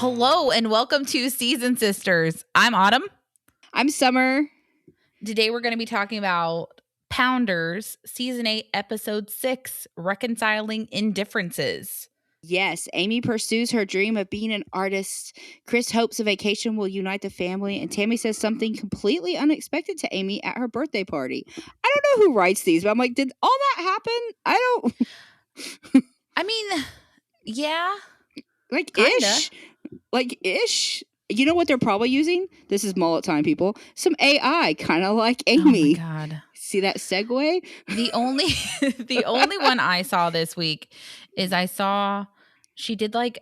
Hello and welcome to Season Sisters. I'm Autumn. I'm Summer. Today we're going to be talking about Pounders, Season 8, Episode 6, Reconciling Indifferences. Yes, Amy pursues her dream of being an artist. Chris hopes a vacation will unite the family, and Tammy says something completely unexpected to Amy at her birthday party. I don't know who writes these, but I'm like, did all that happen? I don't... I mean, yeah. Like, kinda. ish. You know what they're probably using? This is mullet time, people. Some AI, kind of like Amy. Oh my God. See that segue? The only one I saw this week is I saw she did like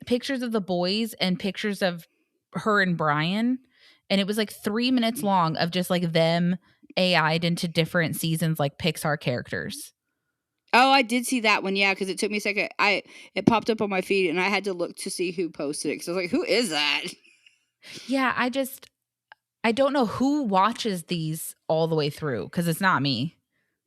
pictures of the boys and pictures of her and Brian, and it was like 3 minutes long of just like them AI'd into different seasons like Pixar characters. Oh, I did see that one, yeah, because it took me a second. It popped up on my feed, and I had to look to see who posted it, because I was like, who is that? Yeah, I don't know who watches these all the way through, because it's not me.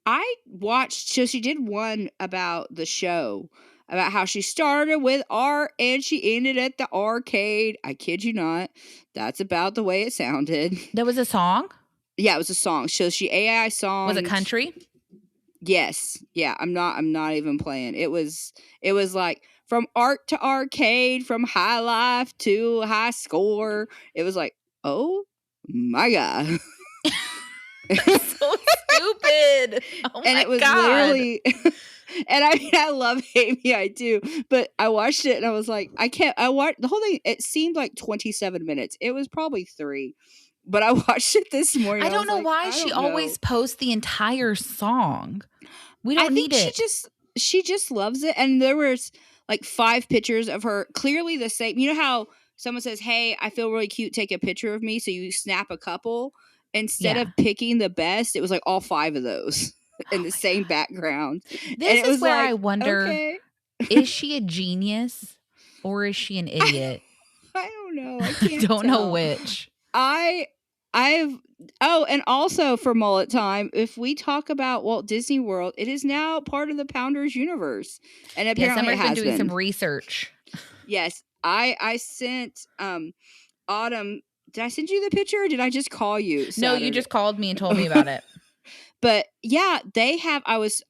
I watched, so she did one about the show, about how she started with art and she ended at the arcade. I kid you not. That's about the way it sounded. There was a song? Yeah, it was a song. So she AI song. Was it country? Yes. Yeah, I'm not even playing. It was like from art to arcade, from high life to high score. It was like, oh my God. That's so stupid. Oh and my it was God. Literally, and I mean, I love Amy, I do, but I watched it and I was like, I watched the whole thing. It seemed like 27 minutes. It was probably 3, but I watched it this morning. I don't know why she always posts the entire song. We don't need it. She just loves it. And there was like 5 pictures of her, clearly the same. You know how someone says, hey, I feel really cute, take a picture of me. So you snap a couple. Instead of picking the best, it was like all 5 of those in the same background. This is where I wonder, okay. Is she a genius or is she an idiot? I don't know. I can't don't know which. And also for mullet time, if we talk about Walt Disney World, it is now part of the Pounders universe. And apparently it has been doing some research. Yes. I sent Autumn. Did I send you the picture or did I just call you Saturday? No, you just called me and told me about it. But yeah, they have, I was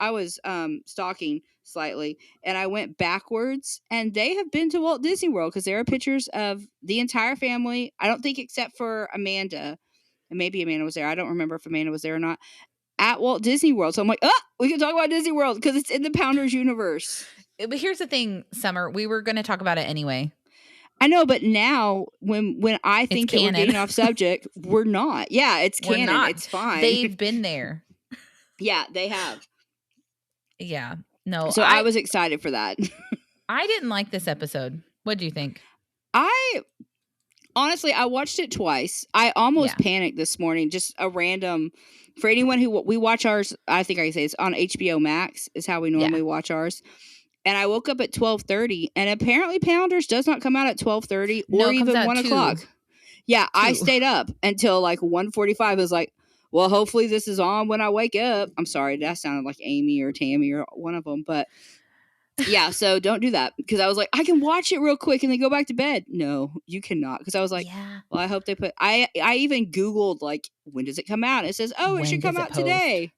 stalking slightly and I went backwards and they have been to Walt Disney World because there are pictures of the entire family. I don't think except for Amanda, and maybe Amanda was there. I don't remember if Amanda was there or not, at Walt Disney World. So I'm like, we can talk about Disney World because it's in the Pounders universe. But here's the thing, Summer, we were going to talk about it anyway. I know, but now when I think that we're getting off subject, we're not. Yeah, it's canon. It's fine. They've been there. Yeah, they have. Yeah. No. So I was excited for that. I didn't like this episode. What do you think? Honestly, I watched it twice. I almost panicked this morning. Just a random, for anyone who we watch ours, I think I can say it's on HBO Max is how we normally watch ours. And I woke up at 12:30, and apparently Pounders does not come out at 12:30 or even 1 o'clock. Yeah, 2. I stayed up until like 1:45. I was like, well, hopefully this is on when I wake up. I'm sorry, that sounded like Amy or Tammy or one of them, but yeah, so don't do that because I was like, I can watch it real quick and then go back to bed. No, you cannot, because I was like, well, I hope they put. I even Googled like, when does it come out? And it says, oh, it should come out today,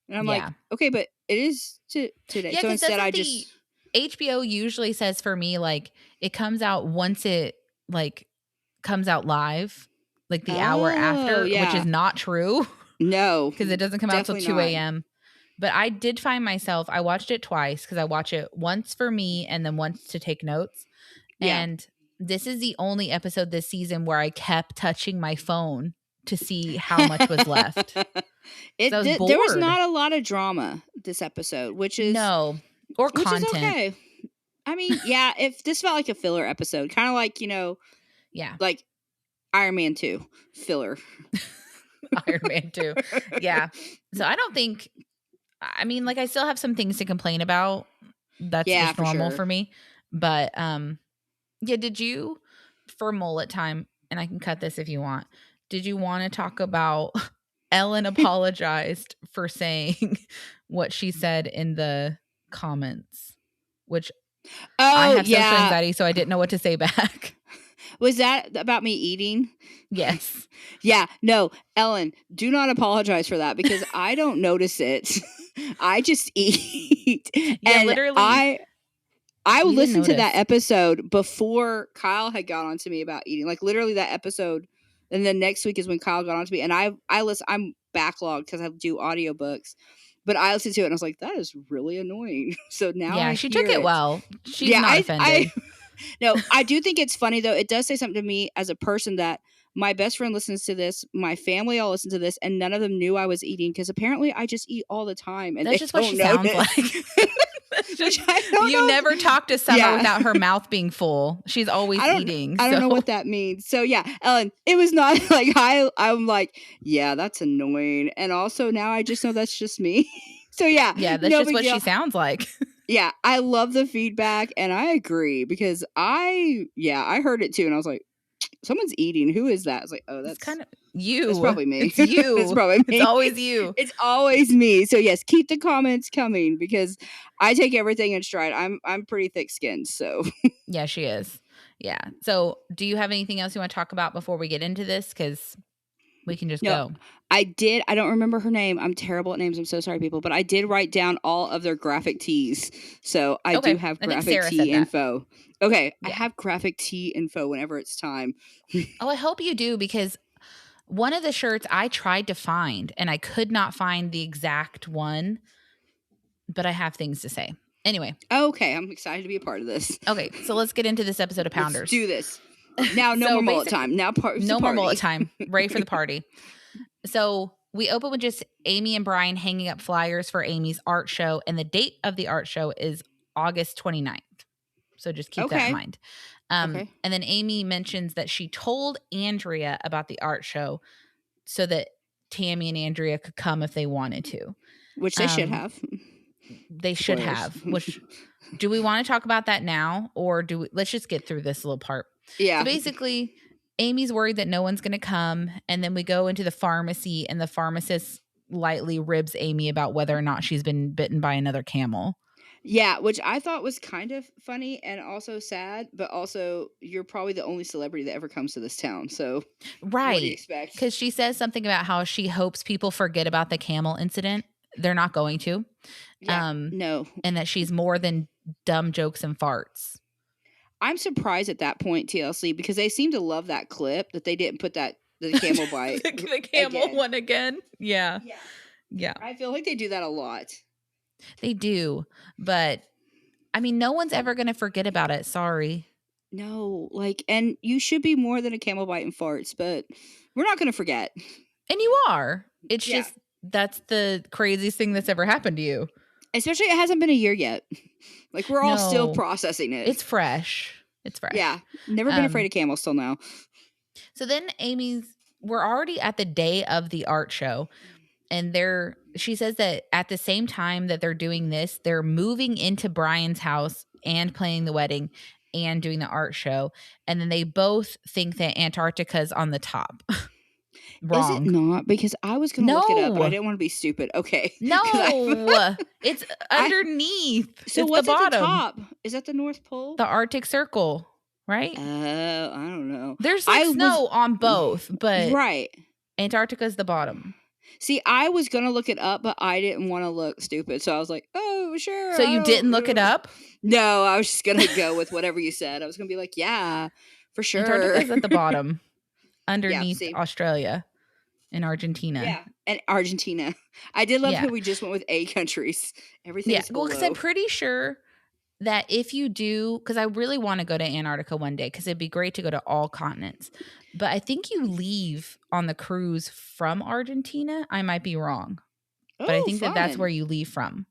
and I'm like, okay, but it is today. Yeah, so instead, I just. HBO usually says for me, like, it comes out once it, like, comes out live, like, the hour after, which is not true. No. Because it doesn't come out till 2 a.m. But I did find myself, I watched it twice, because I watch it once for me and then once to take notes. Yeah. And this is the only episode this season where I kept touching my phone to see how much was left. There was not a lot of drama this episode, which is... No. Or content. Which is okay. I mean, yeah, if this felt like a filler episode, kind of like, like Iron Man 2 filler. Iron Man 2. Yeah. So I don't think, I mean, like, I still have some things to complain about. That's just normal for me. But did you, for mullet time, and I can cut this if you want, did you want to talk about Ellen apologized for saying what she said in the comments, which I have social anxiety, so I didn't know what to say back. Was that about me eating? Yes. Yeah. No, Ellen, do not apologize for that because I don't notice it. I just eat. Yeah, And literally. I You didn't listened to that notice. episode before Kyle had got on to me about eating. Like literally that episode. And then next week is when Kyle got on to me. And I listen, I'm backlogged because I do audiobooks. But I listened to it and I was like, that is really annoying. So now Yeah, I she took hear it it. well. She's Yeah, not offended. no, I do think it's funny though. It does say something to me as a person that my best friend listens to this, my family all listen to this, and none of them knew I was eating because apparently I just eat all the time and That's they just what she don't sounds notice. like. That's Which just, I don't you know. never talk to Summer without her mouth being full. She's always eating. I don't know So what that means. So yeah, Ellen, it was not like I'm like, yeah, that's annoying. And also now I just know that's just me. So yeah, that's no just big what deal. she sounds like. Yeah, I love the feedback and I agree because I heard it too and I was like, someone's eating. Who is that? I was like, oh, It's that's kind of you. probably me. It's you. It's probably me. It's always you. It's always me. So yes, keep the comments coming because I take everything in stride. I'm pretty thick-skinned, so Yeah, she is. Yeah. So, do you have anything else you want to talk about before we get into this? Because we can just no. go. I don't remember her name. I'm terrible at names. I'm so sorry, people. But I did write down all of their graphic tees. So I do have I think graphic Sarah tee said that. info. Okay. Yeah. I have graphic tee info whenever it's time. Oh, I hope you do because one of the shirts I tried to find and I could not find the exact one, but I have things to say. Anyway. Okay. I'm excited to be a part of this. Okay. So let's get into this episode of Pounders. Let's do this. Now, no So more mullet time. Now, no more mullet time. Ready for the party. So we open with just Amy and Brian hanging up flyers for Amy's art show. And the date of the art show is August 29th. So just keep that in mind. And then Amy mentions that she told Andrea about the art show so that Tammy and Andrea could come if they wanted to. Which they should have. They should have. Which, do we want to talk about that now? Or let's just get through this little part. Yeah. So basically, Amy's worried that no one's going to come. And then we go into the pharmacy and the pharmacist lightly ribs Amy about whether or not she's been bitten by another camel. Yeah, which I thought was kind of funny and also sad, but also you're probably the only celebrity that ever comes to this town. So right. What do you expect? Because she says something about how she hopes people forget about the camel incident. They're not going to. Yeah, no. And that she's more than dumb jokes and farts. I'm surprised at that point, TLC, because they seem to love that clip that they didn't put the camel bite. the camel again. One again. Yeah. I feel like they do that a lot. They do. But I mean, no one's ever going to forget about it. Sorry. No, and you should be more than a camel bite and farts, but we're not going to forget. And you are. It's just, that's the craziest thing that's ever happened to you. Especially it hasn't been a year yet. We're all still processing it. It's fresh. Yeah. Never been afraid of camels till now. So then we're already at the day of the art show. And she says that at the same time that they're doing this, they're moving into Brian's house and planning the wedding and doing the art show. And then they both think that Antarctica's on the top. Wrong. Is it not? Because I was going to look it up, but I didn't want to be stupid. Okay. No. It's underneath. So what's at the top? Is that the North Pole? The Arctic Circle, right? I don't know. There's snow on both, but right. Antarctica's the bottom. See, I was going to look it up, but I didn't want to look stupid. So I was like, oh, sure. So you didn't look it up? No, I was just going to go with whatever you said. I was going to be like, yeah, for sure. Antarctica's at the bottom, underneath Australia and Argentina. Yeah, and Argentina. I did love how we just went with A countries. Everything is below. Well, because I'm pretty sure that if you do, because I really want to go to Antarctica one day because it'd be great to go to all continents. But I think you leave on the cruise from Argentina. I might be wrong. But I think that's where you leave from.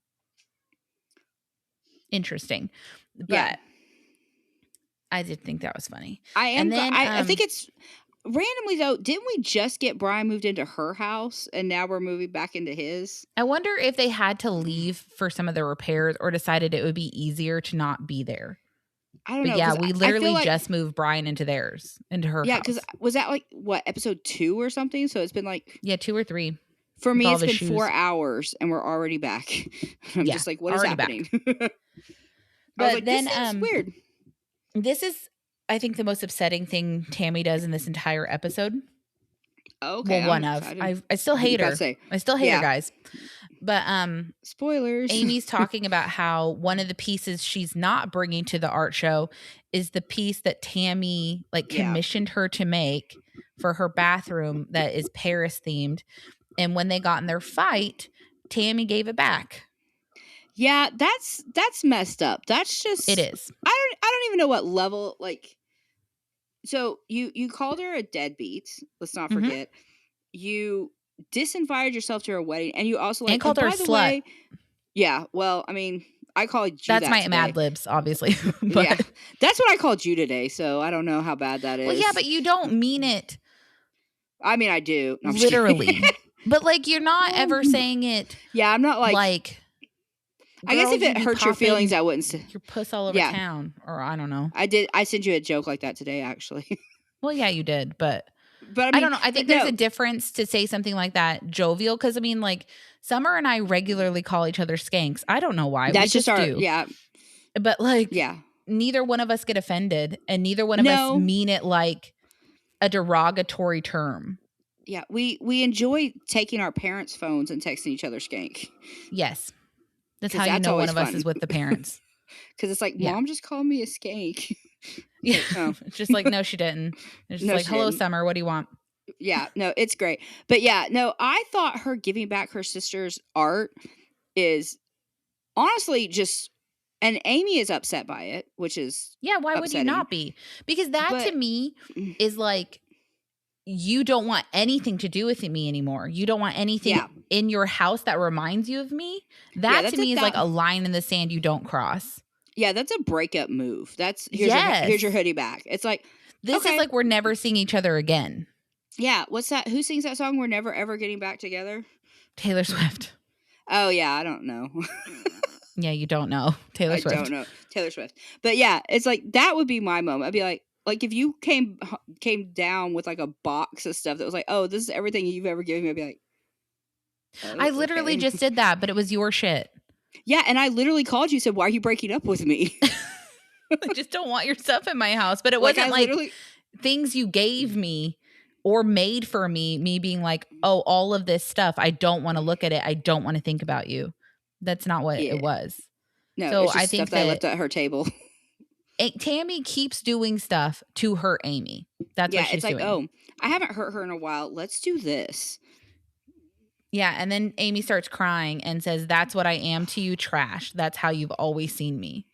Interesting. But I did think that was funny. I think it's randomly though, didn't we just get Brian moved into her house and now we're moving back into his? I wonder if they had to leave for some of the repairs or decided it would be easier to not be there. I don't know. Yeah, we literally just moved Brian into her house. Yeah, because was that episode 2 or something? So it's been 2 or 3. For me, it's been 4 hours and we're already back. I'm just like, what is happening? But then, this is weird. This is I think the most upsetting thing Tammy does in this entire episode. Okay, Well, one I'm of. excited. I still hate her. I still hate her, guys. But spoilers. Amy's talking about how one of the pieces she's not bringing to the art show is the piece that Tammy commissioned her to make for her bathroom that is Paris themed. And when they got in their fight, Tammy gave it back. Yeah, that's messed up. That's just it is. I don't even know what level So you called her a deadbeat. Let's not forget. You disinvited yourself to her wedding, and you also and called her a slut. Way, yeah, well, I mean, I called you. That's my Mad Libs, obviously. But yeah, that's what I called you today. So I don't know how bad that is. Well, yeah, but you don't mean it. I mean, I do. No, literally, but you're not ever saying it. Yeah, I'm not like. I guess if it hurts your feelings, I wouldn't say your puss all over town, or I don't know. I sent you a joke like that today, actually. Well, yeah, you did, but I mean, I don't know. I think there's a difference to say something like that jovial, because I mean, Summer and I regularly call each other skanks. I don't know why. That's we just our do. Yeah, but neither one of us get offended, and neither one of us mean it like a derogatory term. Yeah, we enjoy taking our parents' phones and texting each other skank. Yes. That's how you know one of us is with the parents. Because it's Mom just called me a skank. Yeah. Just no, she didn't. It's just hello, Summer, what do you want? Yeah, no, it's great. But yeah, no, I thought her giving back her sister's art is honestly just, and Amy is upset by it, which is why upsetting. Would you not be? Because that to me is you don't want anything to do with me anymore. You don't want anything in your house that reminds you of me. That to me is a line in the sand you don't cross. Yeah, that's a breakup move. That's here's your hoodie back. It's this is we're never seeing each other again. Yeah, what's that? Who sings that song? We're never ever getting back together. Taylor Swift. Oh yeah, I don't know. Yeah, you don't know Taylor Swift. I don't know Taylor Swift. But yeah, it's that would be my moment. I'd be like if you came down with a box of stuff that was oh, this is everything you've ever given me, I'd be oh, I literally just did that, but it was your shit. Yeah, and I literally called you and said, why are you breaking up with me? I just don't want your stuff in my house. But it wasn't things you gave me or made for me being oh, all of this stuff, I don't want to look at it. I don't want to think about you. That's not what it was. No, so it's just I think stuff that I left at her table. Tammy keeps doing stuff to hurt Amy. That's what she's doing. Oh, I haven't hurt her in a while. Let's do this. Yeah, and then Amy starts crying and says, that's what I am to you, trash. That's how you've always seen me,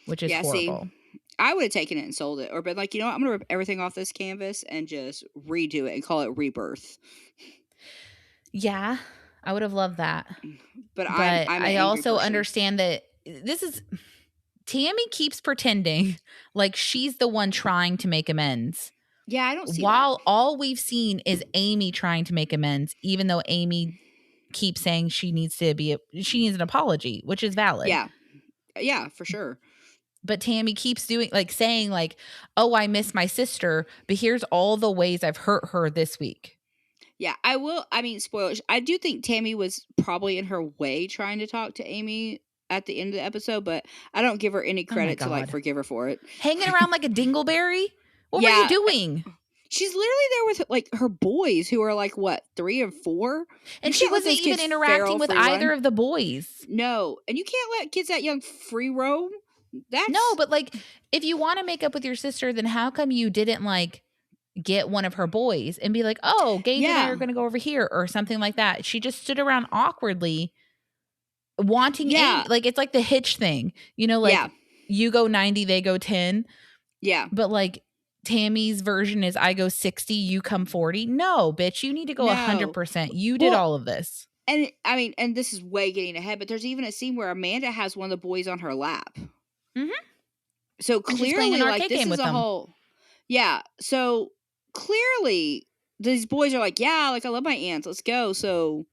which is horrible. See, I would have taken it and sold it or been you know what? I'm going to rip everything off this canvas and just redo it and call it Rebirth. Yeah, I would have loved that. But I also understand that this is... Tammy keeps pretending like she's the one trying to make amends. Yeah, I don't see While all we've seen is Amy trying to make amends, even though Amy keeps saying she needs an apology, which is valid. Yeah. Yeah, for sure. But Tammy keeps doing saying oh, I miss my sister, but here's all the ways I've hurt her this week. Yeah, I mean, spoilers. I do think Tammy was probably in her way trying to talk to Amy at the end of the episode, but I don't give her any credit to forgive her for it. Hanging around like a dingleberry? What were you doing? She's literally there with her boys who are what, 3 or 4? And she wasn't even interacting with either of the boys. No. And you can't let kids that young free roam. No, but if you want to make up with your sister, then how come you didn't get one of her boys and be oh, Gage and I are going to go over here or something like that? She just stood around awkwardly wanting Amy. It's the Hitch thing, you go 90, they go 10. Yeah. But Tammy's version is I go 60, you come 40. No, bitch, you need to go 100%. You did all of this. And I mean, and this is way getting ahead, but there's even a scene where Amanda has one of the boys on her lap. Mm-hmm. So clearly, this is a whole. Yeah. So clearly, these boys are yeah, I love my aunts. Let's go. So.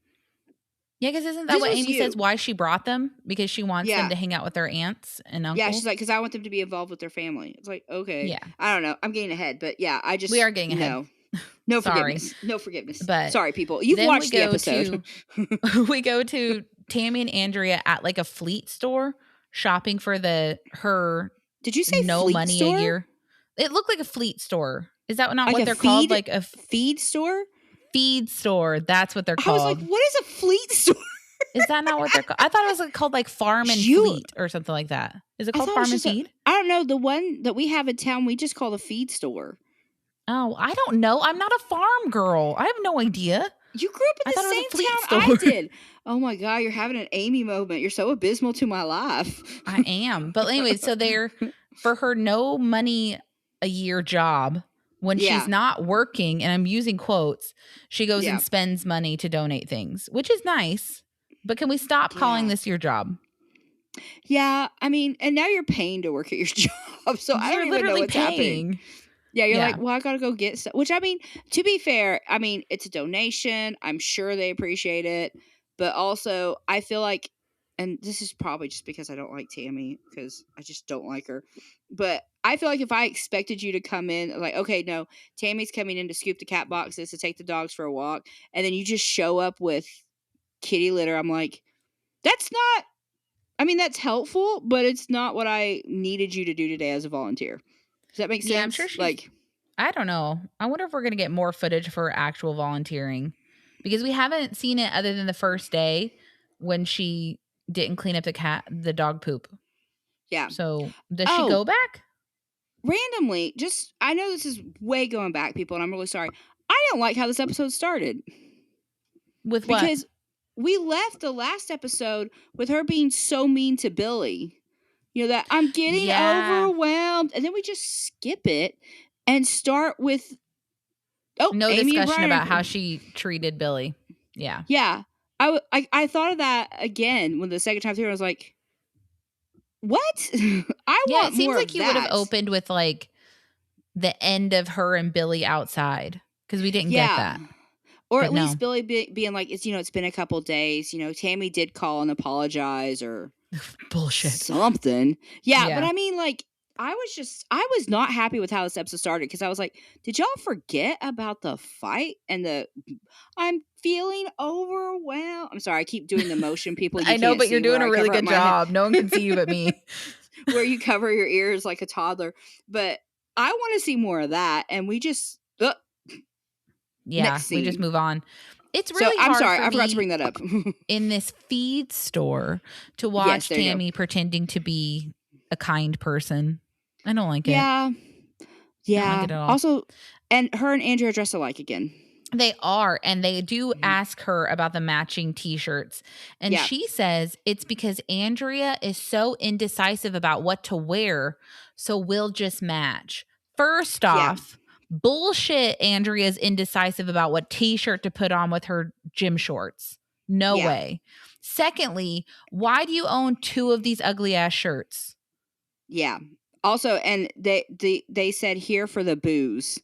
Yeah, because isn't that what Amy says? Why she brought them? Because she wants them to hang out with their aunts and uncles. Yeah, she's because I want them to be involved with their family. It's okay. Yeah, I don't know. I'm getting ahead, but yeah, we are getting ahead. No forgiveness. No forgiveness. But sorry, people. You've watched the episode. We go to Tammy and Andrea at a Fleet store shopping for her. Did you say no Fleet money store? a year? It looked like a fleet store. Is that not like what they're called? Like a feed store? Feed store. That's what they're I was like, called. what is a fleet store? Is that not what they're called? I thought it was like called like Farm and Fleet or something like that. Is it called Farm and Feed? I don't know. The one that we have in town, we just call a feed store. Oh, I don't know. I'm not a farm girl. I have no idea. You grew up in the same town I did. Oh my God, you're having an Amy moment. You're so abysmal to my life. I am. But anyway, so they're for her no money a year job when she's not working, and I'm using quotes, she goes and spends money to donate things, which is nice. But can we stop calling this your job? Yeah, I mean, and now you're paying to work at your job, so I don't even know what's happening. Yeah, you're like, well, I gotta go get stuff. Which, I mean, to be fair, I mean, it's a donation. I'm sure they appreciate it. But also, I feel like, and this is probably just because I don't like Tammy, because I just don't like her. But I feel like if I expected you to come in, like, okay, no, Tammy's coming in to scoop the cat boxes, to take the dogs for a walk, and then you just show up with kitty litter, I'm like, that's not, I mean, that's helpful, but it's not what I needed you to do today as a volunteer. Does that make sense? Yeah, I'm sure I don't know. I wonder if we're going to get more footage for actual volunteering, because we haven't seen it other than the first day when she didn't clean up the dog poop. Yeah. So does she go back? Randomly, I know this is way going back, people, and I'm really sorry. I don't like how this episode started. With what? Because we left the last episode with her being so mean to Billy. You know, that I'm getting overwhelmed. And then we just skip it and start with no Amy discussion about how she treated Billy. Yeah. Yeah. I thought of that again when the second time through. I was like, what? I want it seems more like of you would have opened with like the end of her and Billy outside, because we didn't get that. Or at least Billy being like, it's been a couple days. Tammy did call and apologize or bullshit something. Yeah, but I mean, like, I was not happy with how this episode started, because I was like, did y'all forget about the fight and I'm feeling overwhelmed? I'm sorry, I keep doing the motion, people. I know, but you're doing a really good job. No one can see you but me. Where you cover your ears like a toddler. But I want to see more of that, and we just we just move on. It's really hard. I'm sorry, I forgot to bring that up. In this feed store to watch Tammy pretending to be a kind person. I don't like it. Yeah. I don't like it at all. Also, and her and Andrea dress alike again. They are, and they do ask her about the matching t-shirts. And she says it's because Andrea is so indecisive about what to wear, so we'll just match. First off, bullshit. Andrea's indecisive about what t-shirt to put on with her gym shorts. No way. Secondly, why do you own 2 of these ugly ass shirts? Yeah. Also, and they said here for the booze.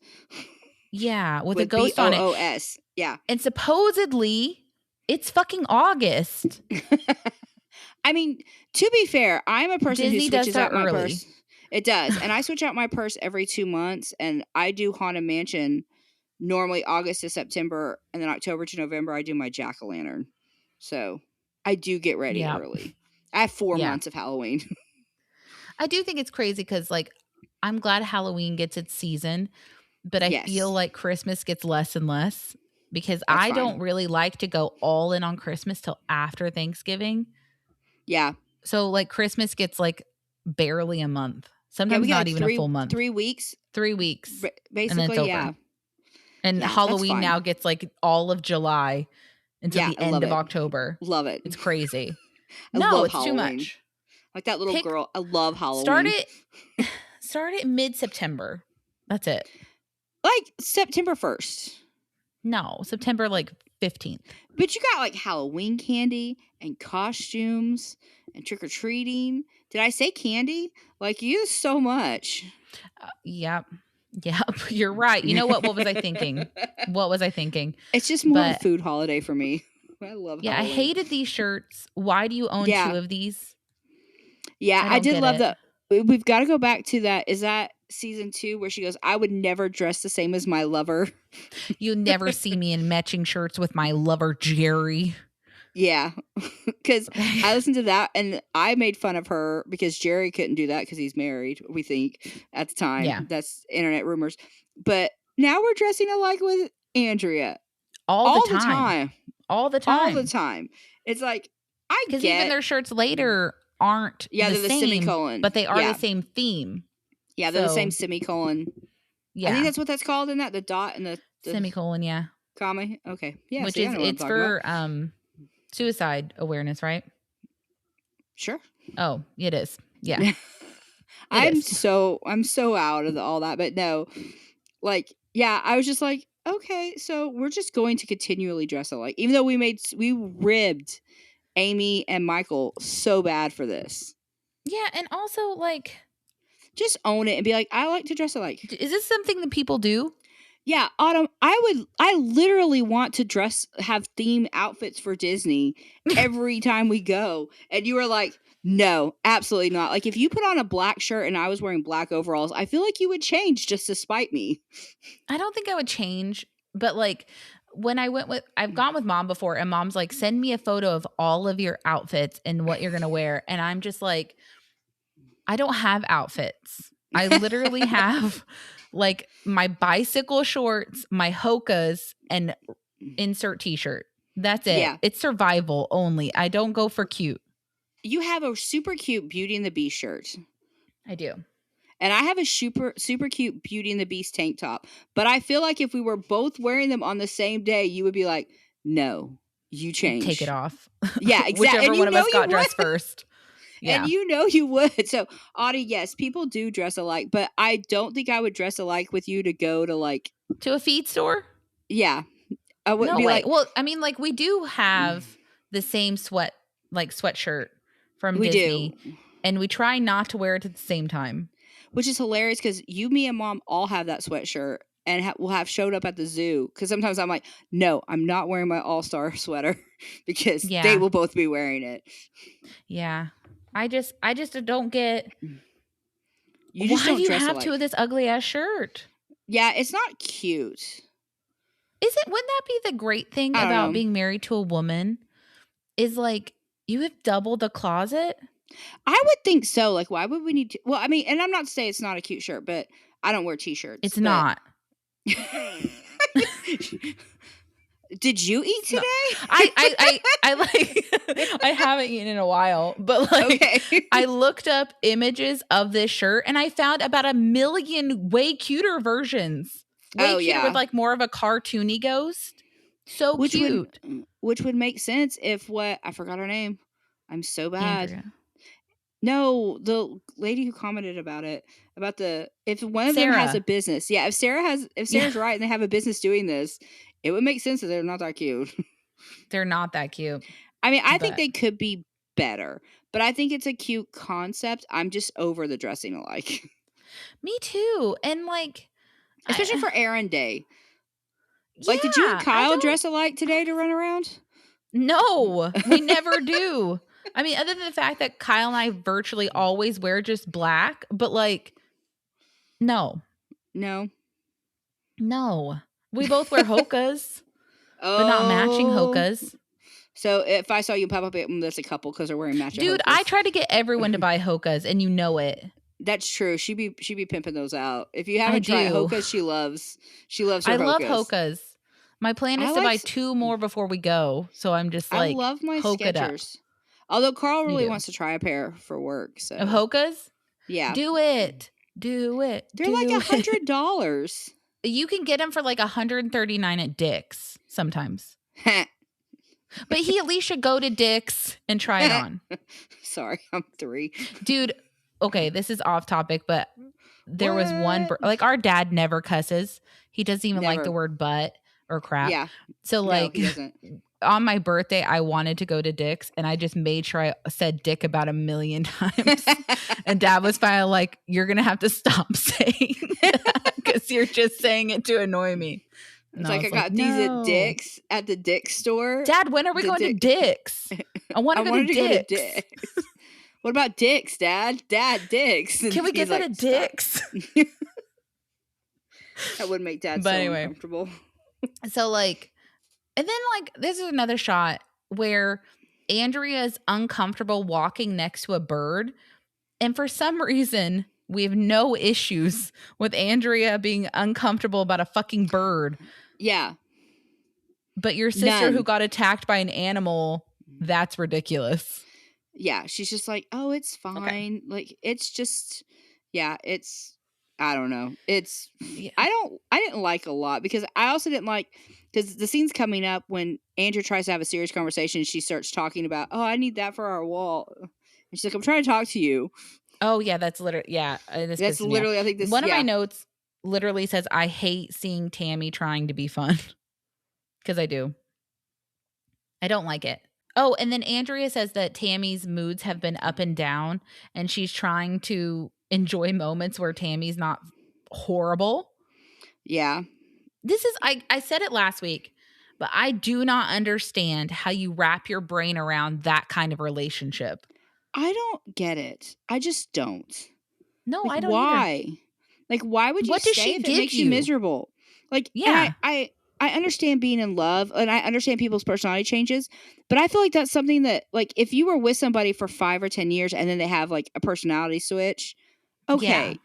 Yeah, with a ghost on it. B-O-O-S. Yeah. And supposedly it's fucking August. I mean, to be fair, I'm a person who switches out my purse. It does. And I switch out my purse every 2 months, and I do Haunted Mansion normally August to September, and then October to November I do my jack-o'-lantern. So I do get ready early. I have 4 months of Halloween. I do think it's crazy because, like, I'm glad Halloween gets its season, but I feel like Christmas gets less and less, because I don't really like to go all in on Christmas till after Thanksgiving. Yeah. So, like, Christmas gets, like, barely a month. Sometimes not even a full month. 3 weeks? 3 weeks. Basically, and then it's over. And Halloween now gets, like, all of July until the end of October. Love it. It's crazy. No, it's Halloween. Too much. Like that little girl. I love Halloween. Start it mid-September. That's it. Like September 1st. No, September like 15th. But you got like Halloween candy and costumes and trick-or-treating. Did I say candy? Like, you use so much. Yep. You're right. You know what? What was I thinking? It's just more of a food holiday for me. I love Halloween. I hated these shirts. Why do you own 2 of these? Yeah, I did love that. We've got to go back to that. Is that season 2 where she goes, I would never dress the same as my lover? You never see me in matching shirts with my lover, Jerry. Yeah, because I listened to that and I made fun of her because Jerry couldn't do that because he's married, we think, at the time. Yeah. That's internet rumors. But now we're dressing alike with Andrea. All the time. All the time. It's like, I get... Because even their shirts later aren't they're the same, semicolon. but they are the same theme. Yeah, they're the same semicolon. Yeah. I think that's what that's called in that, the dot and the semicolon, yeah. Comma. Okay. Yeah, which is, it's for suicide awareness, right? Sure. Oh, it is. Yeah. I'm so out of all that, but no. Like, yeah, I was just like, okay, so we're just going to continually dress alike. Even though we ribbed Amy and Michael so bad for this. Yeah, and also, like, just own it and be like, I like to dress alike. Is this something that people do? Yeah, Autumn, I literally want to have theme outfits for Disney every time we go. And you were like, no, absolutely not. Like, if you put on a black shirt and I was wearing black overalls, I feel like you would change just to spite me. I don't think I would change, but like when I've gone with Mom before and Mom's like, send me a photo of all of your outfits and what you're going to wear. And I'm just like, I don't have outfits. I literally have like my bicycle shorts, my Hokas, and insert t-shirt. That's it. Yeah. It's survival only. I don't go for cute. You have a super cute Beauty and the Beast shirt. I do. And I have a super cute Beauty and the Beast tank top. But I feel like if we were both wearing them on the same day, you would be like, no, you change. Take it off. Yeah, exactly. Whichever one of us got dressed first. Yeah. And you would. So, Audie, yes, people do dress alike. But I don't think I would dress alike with you to go to like... To a feed store? Yeah. I would be like... Well, I mean, like we do have the same sweatshirt from Disney. Do. And we try not to wear it at the same time. Which is hilarious because you, me, and Mom all have that sweatshirt and we'll have showed up at the zoo. Because sometimes I'm like, no, I'm not wearing my all-star sweater because they will both be wearing it. Yeah. I just don't get... You just why do you have to with this ugly-ass shirt? Yeah, it's not cute. Wouldn't that be the great thing about being married to a woman? Is like, you have double the closet? I would think so. Like, why would we need to? Well, I mean, and I'm not saying it's not a cute shirt, but I don't wear t-shirts. It's not. Did you eat today? I like I haven't eaten in a while, but like I looked up images of this shirt and I found about 1 million way cuter versions. Way cuter with like more of a cartoony ghost. So cute. Which would make sense if I forgot her name. I'm so bad. Andrea. No, the lady who commented about it, if one of them has a business. Yeah, if Sarah's right and they have a business doing this, it would make sense that they're not that cute. They're not that cute. I mean, I think they could be better, but I think it's a cute concept. I'm just over the dressing alike. Me too. And like, especially for Errand Day. Like, did you and Kyle dress alike today to run around? No, we never do. I mean, other than the fact that Kyle and I virtually always wear just black, but like, no. We both wear Hokas, but not matching Hokas. So if I saw you pop up, that's a couple because they're wearing matching Dude, Hokas. I try to get everyone to buy Hokas, and you know it. That's true. She be pimping those out. If you haven't tried Hokas, she loves her Hokas. I love Hokas. My plan is to buy 2 more before we go. So I'm just like, I love my Skechers. Although Carl really wants to try a pair for work. So. Of Hokas? Yeah. Do it. They're like $100. You can get them for like $139 at Dick's sometimes. But he at least should go to Dick's and try it on. Sorry, I'm 3. Dude, okay, this is off topic, but there was one, like our dad never cusses. He doesn't even like the word butt or crap. Yeah. So like he doesn't. On my birthday, I wanted to go to Dick's and I just made sure I said dick about 1 million times. And Dad was finally like, you're going to have to stop saying that because you're just saying it to annoy me. And it's like, I got these at Dick's at the Dick's store. Dad, when are we going to Dick's? I want to go to Dick's. What about Dick's, Dad? Dick's. Can we get that at Dick's? That would make Dad so uncomfortable. So like, and then like, this is another shot. where Andrea is uncomfortable walking next to a bird. And for some reason, we have no issues with Andrea being uncomfortable about a fucking bird. Yeah. But your sister who got attacked by an animal, that's ridiculous. Yeah, she's just like, "Oh, it's fine." Okay. Like, it's just, yeah, it's, I don't know. It's, yeah. I didn't like a lot because I also didn't like, because the scene's coming up when Andrew tries to have a serious conversation. She starts talking about, "Oh, I need that for our wall." And she's like, "I'm trying to talk to you." Oh, yeah, that's literally, yeah. That's literally, I think this, one of my notes literally says, I hate seeing Tammy trying to be fun. Because I do. I don't like it. Oh, and then Andrea says that Tammy's moods have been up and down, and she's trying to enjoy moments where Tammy's not horrible. Yeah. This is, I said it last week, but I do not understand how you wrap your brain around that kind of relationship. I don't get it. I just don't. No, like, I don't why? either. Like, why would you what does stay she if give it makes you miserable? Like, yeah. And I understand being in love, and I understand people's personality changes, but I feel like that's something that, like, if you were with somebody for 5 or 10 years and then they have, like, a personality switch, okay,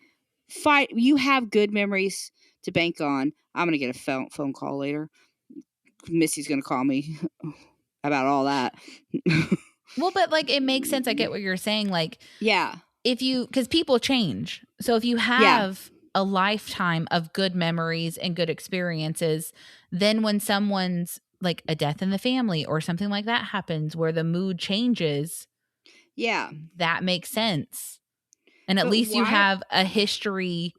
fine, you have good memories to bank on. I'm gonna get a phone call later. Missy's gonna call me about all that. Well, but, like, it makes sense. I get what you're saying. Like, yeah. because people change. So if you have a lifetime of good memories and good experiences, then when someone's like a death in the family or something like that happens where the mood changes, that makes sense. And at least you have a history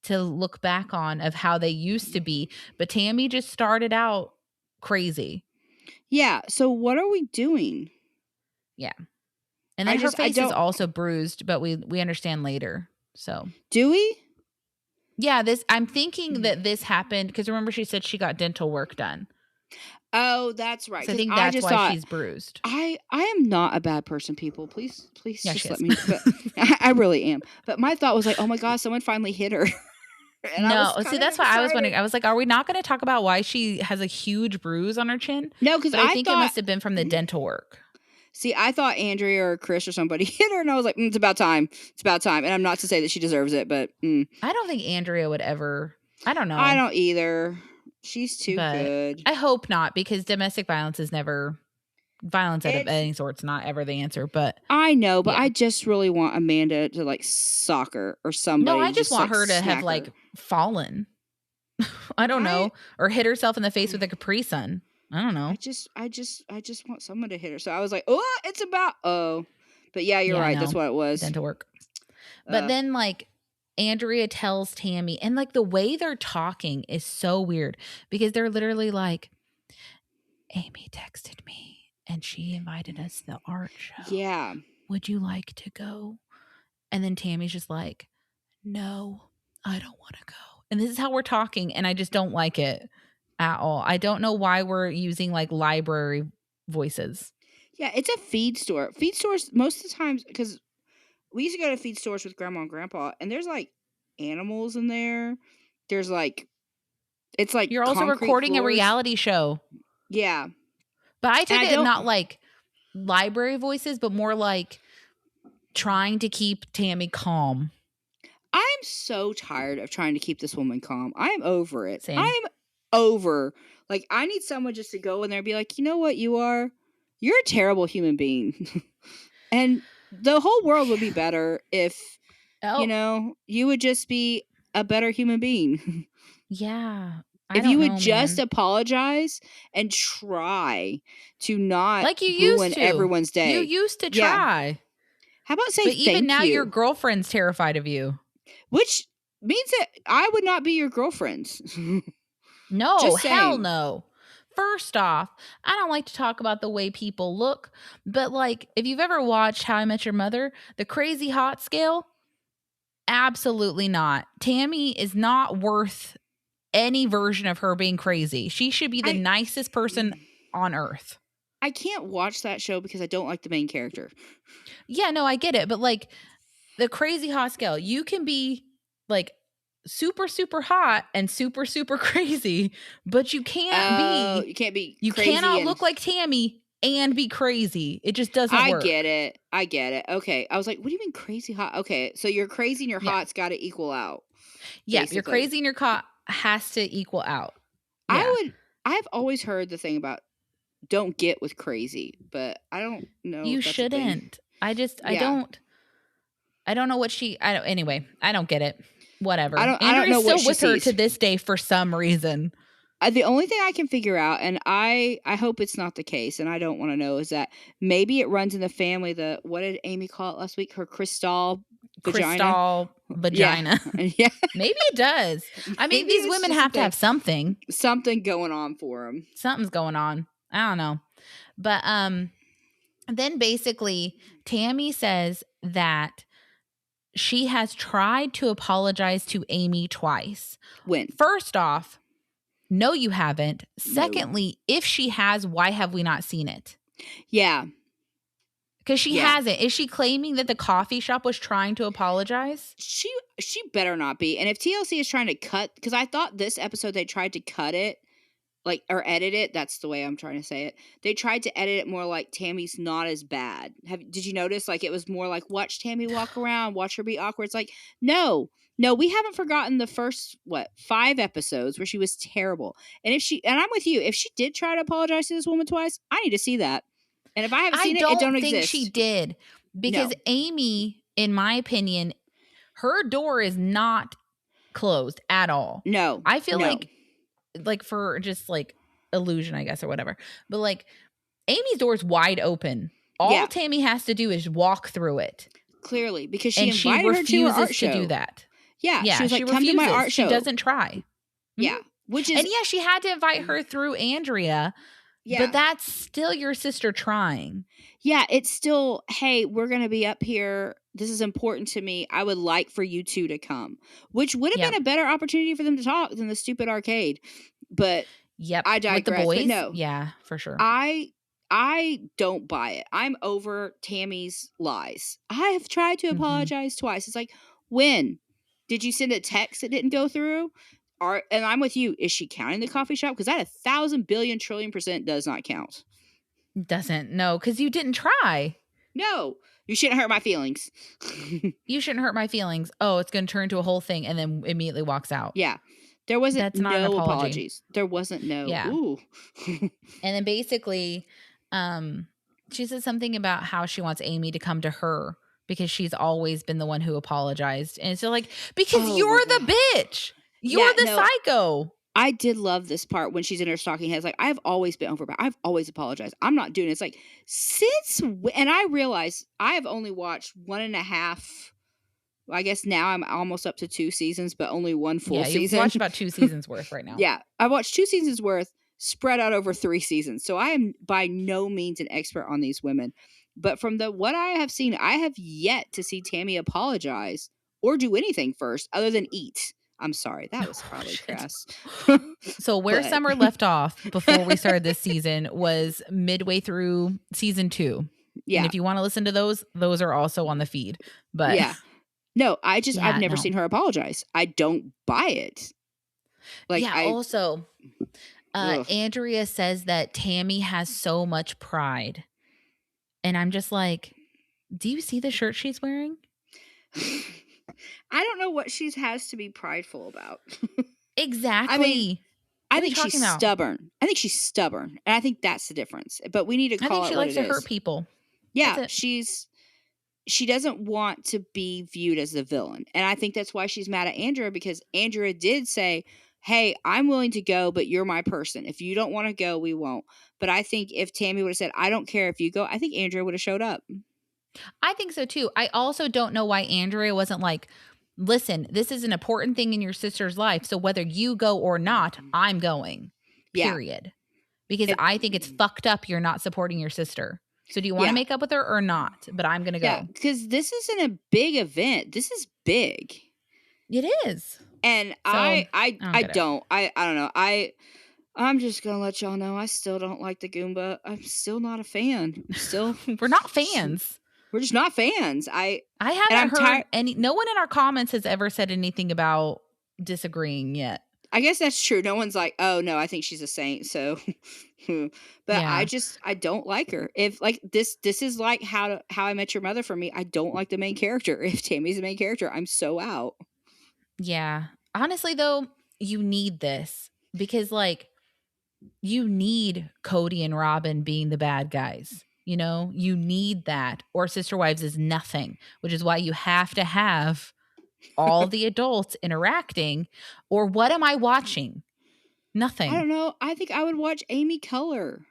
to look back on of how they used to be. But Tammy just started out crazy. Yeah. So what are we doing? Yeah. And then her face is also bruised, but we understand later. So do we? Yeah, I'm thinking that this happened because remember she said she got dental work done. Oh, that's right. So I think that's why she's bruised. I am not a bad person, people. Please just let me. But I really am. But my thought was like, oh my God, someone finally hit her. No, see, that's why I was wondering. I was like, are we not going to talk about why she has a huge bruise on her chin? No, because I think it must have been from the dental work. See, I thought Andrea or Chris or somebody hit her, and I was like, it's about time. It's about time. And I'm not to say that she deserves it, but I don't think Andrea would ever. I don't know. I don't either. She's too good. I hope not, because domestic violence is never violence of any sort's not ever the answer. But I know, but I just really want Amanda to like sock her or somebody. No, I just want her to have like fallen. I don't know, or hit herself in the face with a Capri Sun. I don't know. I just want someone to hit her. So I was like, oh, it's about but yeah, you're right. That's what it was. Dental work. But then like Andrea tells Tammy, and like the way they're talking is so weird because they're literally like, Amy texted me and she invited us to the art show. Yeah. Would you like to go? And then Tammy's just like, no, I don't want to go. And this is how we're talking, and I just don't like it at all. I don't know why we're using like library voices. Yeah, it's a feed store. Feed stores most of the times, because we used to go to feed stores with grandma and grandpa, and there's like animals in there. There's like, it's like you're also recording floors. A reality show. Yeah, but I took it not like library voices, but more like trying to keep Tammy calm. I'm so tired of trying to keep this woman calm. I'm over it. Same. I'm over. Like, I need someone just to go in there and be like, you know what you are? You're a terrible human being. And the whole world would be better if, you know, you would just be a better human being. Yeah. If you would just apologize and try to not like you ruin everyone's day. You used to try. Yeah. How about say thank you? But even now your girlfriend's terrified of you. Which means that I would not be your girlfriend. No, hell no. First off, I don't like to talk about the way people look, but like if you've ever watched How I Met Your Mother, the crazy hot scale, absolutely not. Tammy is not worth any version of her being crazy. She should be the nicest person on earth. I can't watch that show because I don't like the main character. Yeah, no, I get it. But like the crazy hot scale, you can be like super, super hot and super, super crazy, but you can't be. You can't be. You cannot look like Tammy and be crazy. It just doesn't work. I get it. Okay. I was like, what do you mean crazy hot? Okay. So your crazy and your hot's got to equal out. Yeah. Basically. Your crazy and your hot has to equal out. Yeah. I've always heard the thing about don't get with crazy, but I don't know. You if that's shouldn't. I don't know what anyway, I don't get it. Whatever. I don't Andrea's know still what she with her sees. to this day for some reason. The only thing I can figure out, and I hope it's not the case, and I don't want to know, is that maybe it runs in the family. What did Amy call it last week? Her crystal vagina. Yeah. Yeah. Maybe it does. I mean, these women have to have something going on for them. Something's going on. I don't know. But then basically Tammy says that she has tried to apologize to Amy twice. When? First off, no, you haven't. Secondly, if she has, why have we not seen it? Yeah. Because she hasn't. Is she claiming that the coffee shop was trying to apologize? She better not be. And if TLC is trying to cut, because I thought this episode they tried to cut it, like, or edit it. That's the way I'm trying to say it. They tried to edit it more like Tammy's not as bad. Did you notice? Like, it was more like, watch Tammy walk around, watch her be awkward. It's like, no, we haven't forgotten the first, 5 episodes where she was terrible. And I'm with you, if she did try to apologize to this woman twice, I need to see that. And if I haven't seen it don't exist. I don't think she did. Because Amy, in my opinion, her door is not closed at all. No. I feel like for just like illusion, I guess, or whatever. But like Amy's door is wide open. All Tammy has to do is walk through it. Clearly, because she invited her to her art show. To do that. Yeah, she was like, come to my art show. She doesn't try. Yeah. Which is, and she had to invite her through Andrea. Yeah. But that's still your sister trying. Yeah, it's still, hey, we're going to be up here. This is important to me. I would like for you two to come, which would have been a better opportunity for them to talk than the stupid arcade. But I digress. With the boys? But no. Yeah, for sure. I don't buy it. I'm over Tammy's lies. I have tried to apologize twice. It's like, when? Did you send a text that didn't go through? And I'm with you. Is she counting the coffee shop? Because that 1,000 billion trillion% does not count. Doesn't. No, because you didn't try. No, you shouldn't hurt my feelings. You shouldn't hurt my feelings. Oh, it's going to turn into a whole thing, and then immediately walks out. Yeah. There wasn't no apologies. There wasn't no. Yeah. Ooh. And then basically, she said something about how she wants Amy to come to her because she's always been the one who apologized. And it's like, because you're the bitch. You're the psycho. I did love this part when she's in her stocking heads. Like, I've always been over, but I've always apologized. I'm not doing it. It's like, and I realize I have only watched 1.5. I guess now I'm almost up to 2 seasons, but only 1 full season. You've watched about 2 seasons worth right now. Yeah. I watched 2 seasons worth spread out over 3 seasons. So I am by no means an expert on these women. But from what I have seen, I have yet to see Tammy apologize or do anything first other than eat. I'm sorry. That was probably crass. So where Summer left off before we started this season was midway through season 2. Yeah. And if you want to listen to those are also on the feed. But yeah. No, I've never seen her apologize. I don't buy it. Like, also, Andrea says that Tammy has so much pride. And I'm just like, do you see the shirt she's wearing? I don't know what she has to be prideful about. Exactly. I mean, I think she's stubborn. I think she's stubborn. And I think that's the difference. But we need to call it what it is. I think she likes to hurt people. Yeah, she doesn't want to be viewed as the villain. And I think that's why she's mad at Andrea, because Andrea did say, hey, I'm willing to go, but you're my person. If you don't want to go, we won't. But I think if Tammy would have said, I don't care if you go, I think Andrea would have showed up. I think so too. I also don't know why Andrea wasn't like, listen, this is an important thing in your sister's life. So whether you go or not, I'm going. Period. Yeah. Because I think it's fucked up you're not supporting your sister. So do you want to make up with her or not? But I'm going to go. Yeah, because this isn't a big event. This is big. It is. And so, I don't know. I'm just going to let y'all know I still don't like the Goomba. I'm still not a fan. We're not fans. We're just not fans. I haven't heard no one in our comments has ever said anything about disagreeing yet. I guess that's true. No one's like, oh no, I think she's a saint. So, but Yeah. I don't like her. If like this is like how I Met Your Mother for me. I don't like the main character. If Tammy's the main character, I'm so out. Yeah. Honestly, though, you need this because, like, you need Cody and Robin being the bad guys. You know, you need that, or Sister Wives is nothing, which is why you have to have all the adults interacting. Or what am I watching? I Nothing. don't know. I think I would watch Amy Keller.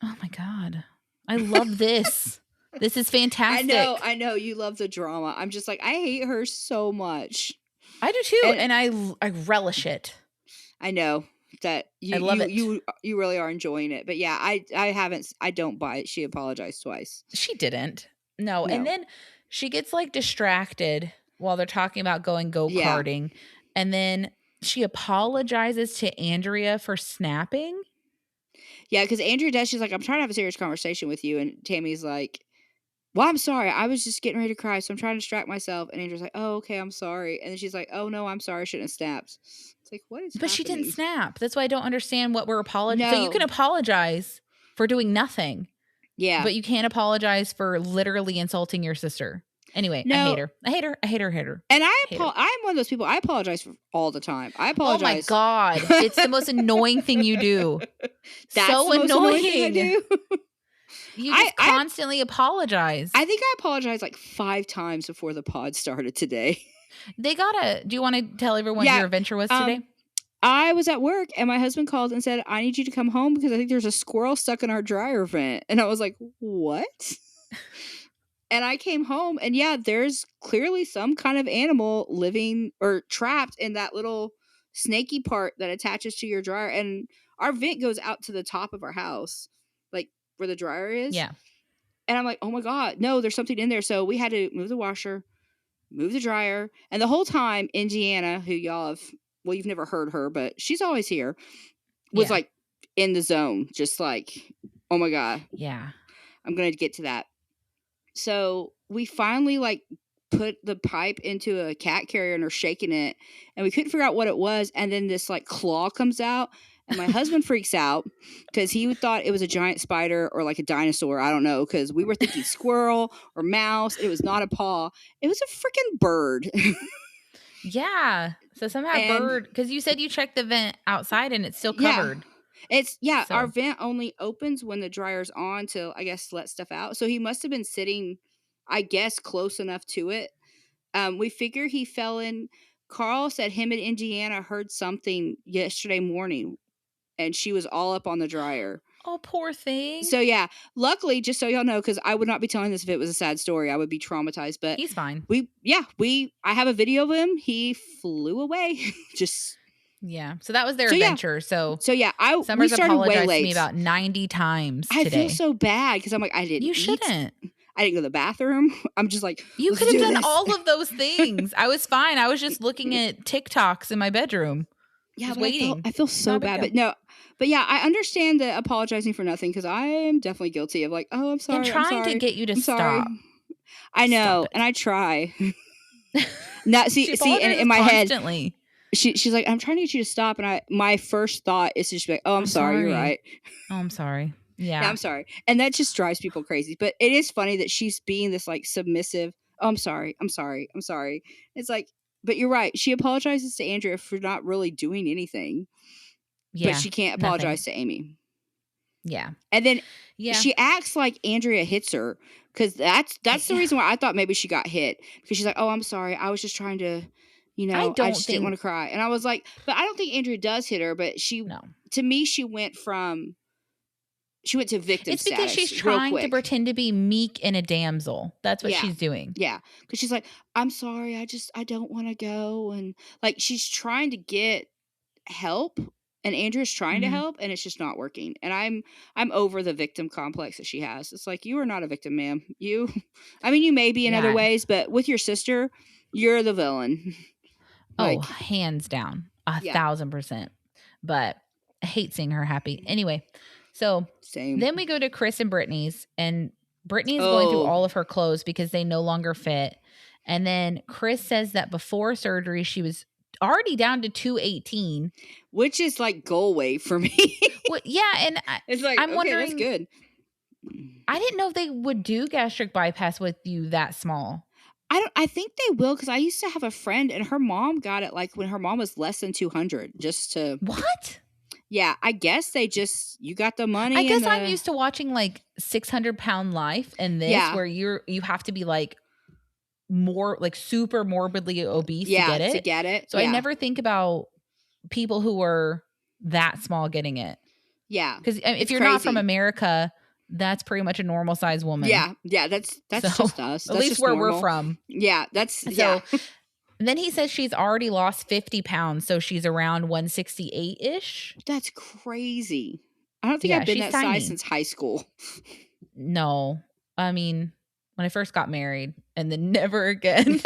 Oh my God. I love this. This is fantastic. I know you love the drama. I'm just like, I hate her so much. I do too. And I relish it. I know that I love it. you really are enjoying it. But yeah, I don't buy it. She apologized twice. She didn't. No. And No. then she gets like distracted while they're talking about going go-karting. And then she apologizes to Andrea for snapping. Yeah, because Andrea does. She's like, I'm trying to have a serious conversation with you. And Tammy's like, well, I'm sorry. I was just getting ready to cry, so I'm trying to distract myself. And Andrew's like, oh, okay, I'm sorry. And then she's like, oh, no, I'm sorry. I shouldn't have snapped. It's like, what is But happening? she didn't snap. That's why I don't understand what we're apologizing. No. So you can apologize for doing nothing. Yeah. But you can't apologize for literally insulting your sister. Anyway, No. I hate her. I hate her. I hate her. I hate her. And I'm one of those people. I apologize for all the time. I apologize. Oh my God. It's the most annoying thing you do. That's so the most annoying. Thing I do. You just constantly apologize. I think I apologized like 5 times before the pod started today. Do you want to tell everyone what your adventure was today? I was at work and my husband called and said, I need you to come home because I think there's a squirrel stuck in our dryer vent. And I was like, what? And I came home and yeah, there's clearly some kind of animal living or trapped in that little snaky part that attaches to your dryer. And our vent goes out to the top of our house, like where the dryer is. Yeah. And I'm like, oh my God, no, there's something in there. So we had to move the washer, move the dryer. And the whole time, Indiana, who y'all have, well, you've never heard her, but she's always here, was like in the zone, just like, oh my God. Yeah. I'm going to get to that. So we finally like put the pipe into a cat carrier and are shaking it and we couldn't figure out what it was. And then this like claw comes out and my husband freaks out because he thought it was a giant spider or like a dinosaur. I don't know. Cause we were thinking squirrel or mouse. It was not a paw. It was a freaking bird. Yeah. So somehow bird, because you said you checked the vent outside and it's still covered. Our vent only opens when the dryer's on to, I guess, let stuff out. So he must have been sitting, I guess, close enough to it. We figure he fell in. Carl said him and Indiana heard something yesterday morning and she was all up on the dryer. Oh, poor thing. So yeah, luckily, just so y'all know, because I would not be telling this if it was a sad story. I would be traumatized, but he's fine. I have a video of him. He flew away. Yeah. So that was their adventure. So yeah, Summers apologized to me about 90 times today. I feel so bad because I'm like, I didn't. You shouldn't. I didn't go to the bathroom. I'm just like, you could have done all of those things. I was fine. I was just looking at TikToks in my bedroom. Yeah, waiting. I feel so bad, but yeah, I understand the apologizing for nothing because I am definitely guilty of like, oh, I'm sorry. I'm trying to get you to stop. I know, and I try. Not see, and in my constantly. Head. She's like, I'm trying to get you to stop. And my first thought is to just be like, oh, I'm sorry. You're right. Oh, I'm sorry. Yeah. I'm sorry. And that just drives people crazy. But it is funny that she's being this like submissive. Oh, I'm sorry. I'm sorry. I'm sorry. It's like, but you're right. She apologizes to Andrea for not really doing anything. Yeah. But she can't apologize to Amy. Yeah. And then she acts like Andrea hits her because that's the reason why I thought maybe she got hit because she's like, oh, I'm sorry. I was just trying to. I just didn't want to cry. And I was like, but I don't think Andrea does hit her, but to me, she went to victim status. It's because she's trying to pretend to be meek and a damsel. That's what she's doing. Yeah. Because she's like, I'm sorry. I don't want to go. And like, she's trying to get help and Andrea's trying to help and it's just not working. And I'm over the victim complex that she has. It's like, you are not a victim, ma'am. You may be in other ways, but with your sister, you're the villain. Oh, hands down, 1,000%. But I hate seeing her happy. Anyway, so then we go to Chris and Brittany's, and Brittany's going through all of her clothes because they no longer fit. And then Chris says that before surgery, she was already down to 218, which is like goal weight for me. Well, yeah, and it's like, I'm okay, wondering, that's good. I didn't know if they would do gastric bypass with you that small. I think they will, because I used to have a friend and her mom got it like when her mom was less than 200, just to. What? Yeah, I guess you got the money. I guess I'm used to watching like 600-pound Life and this, where you have to be like more like super morbidly obese to get it. So I never think about people who are that small getting it. Yeah, because if you're not from America, that's pretty much a normal size woman. Yeah, that's so, just us. At least where normal. We're from. Yeah, that's so. Then he says she's already lost 50 pounds, so she's around 168-ish. That's crazy. I don't think I've been that size since high school. No, I mean, when I first got married, and then never again.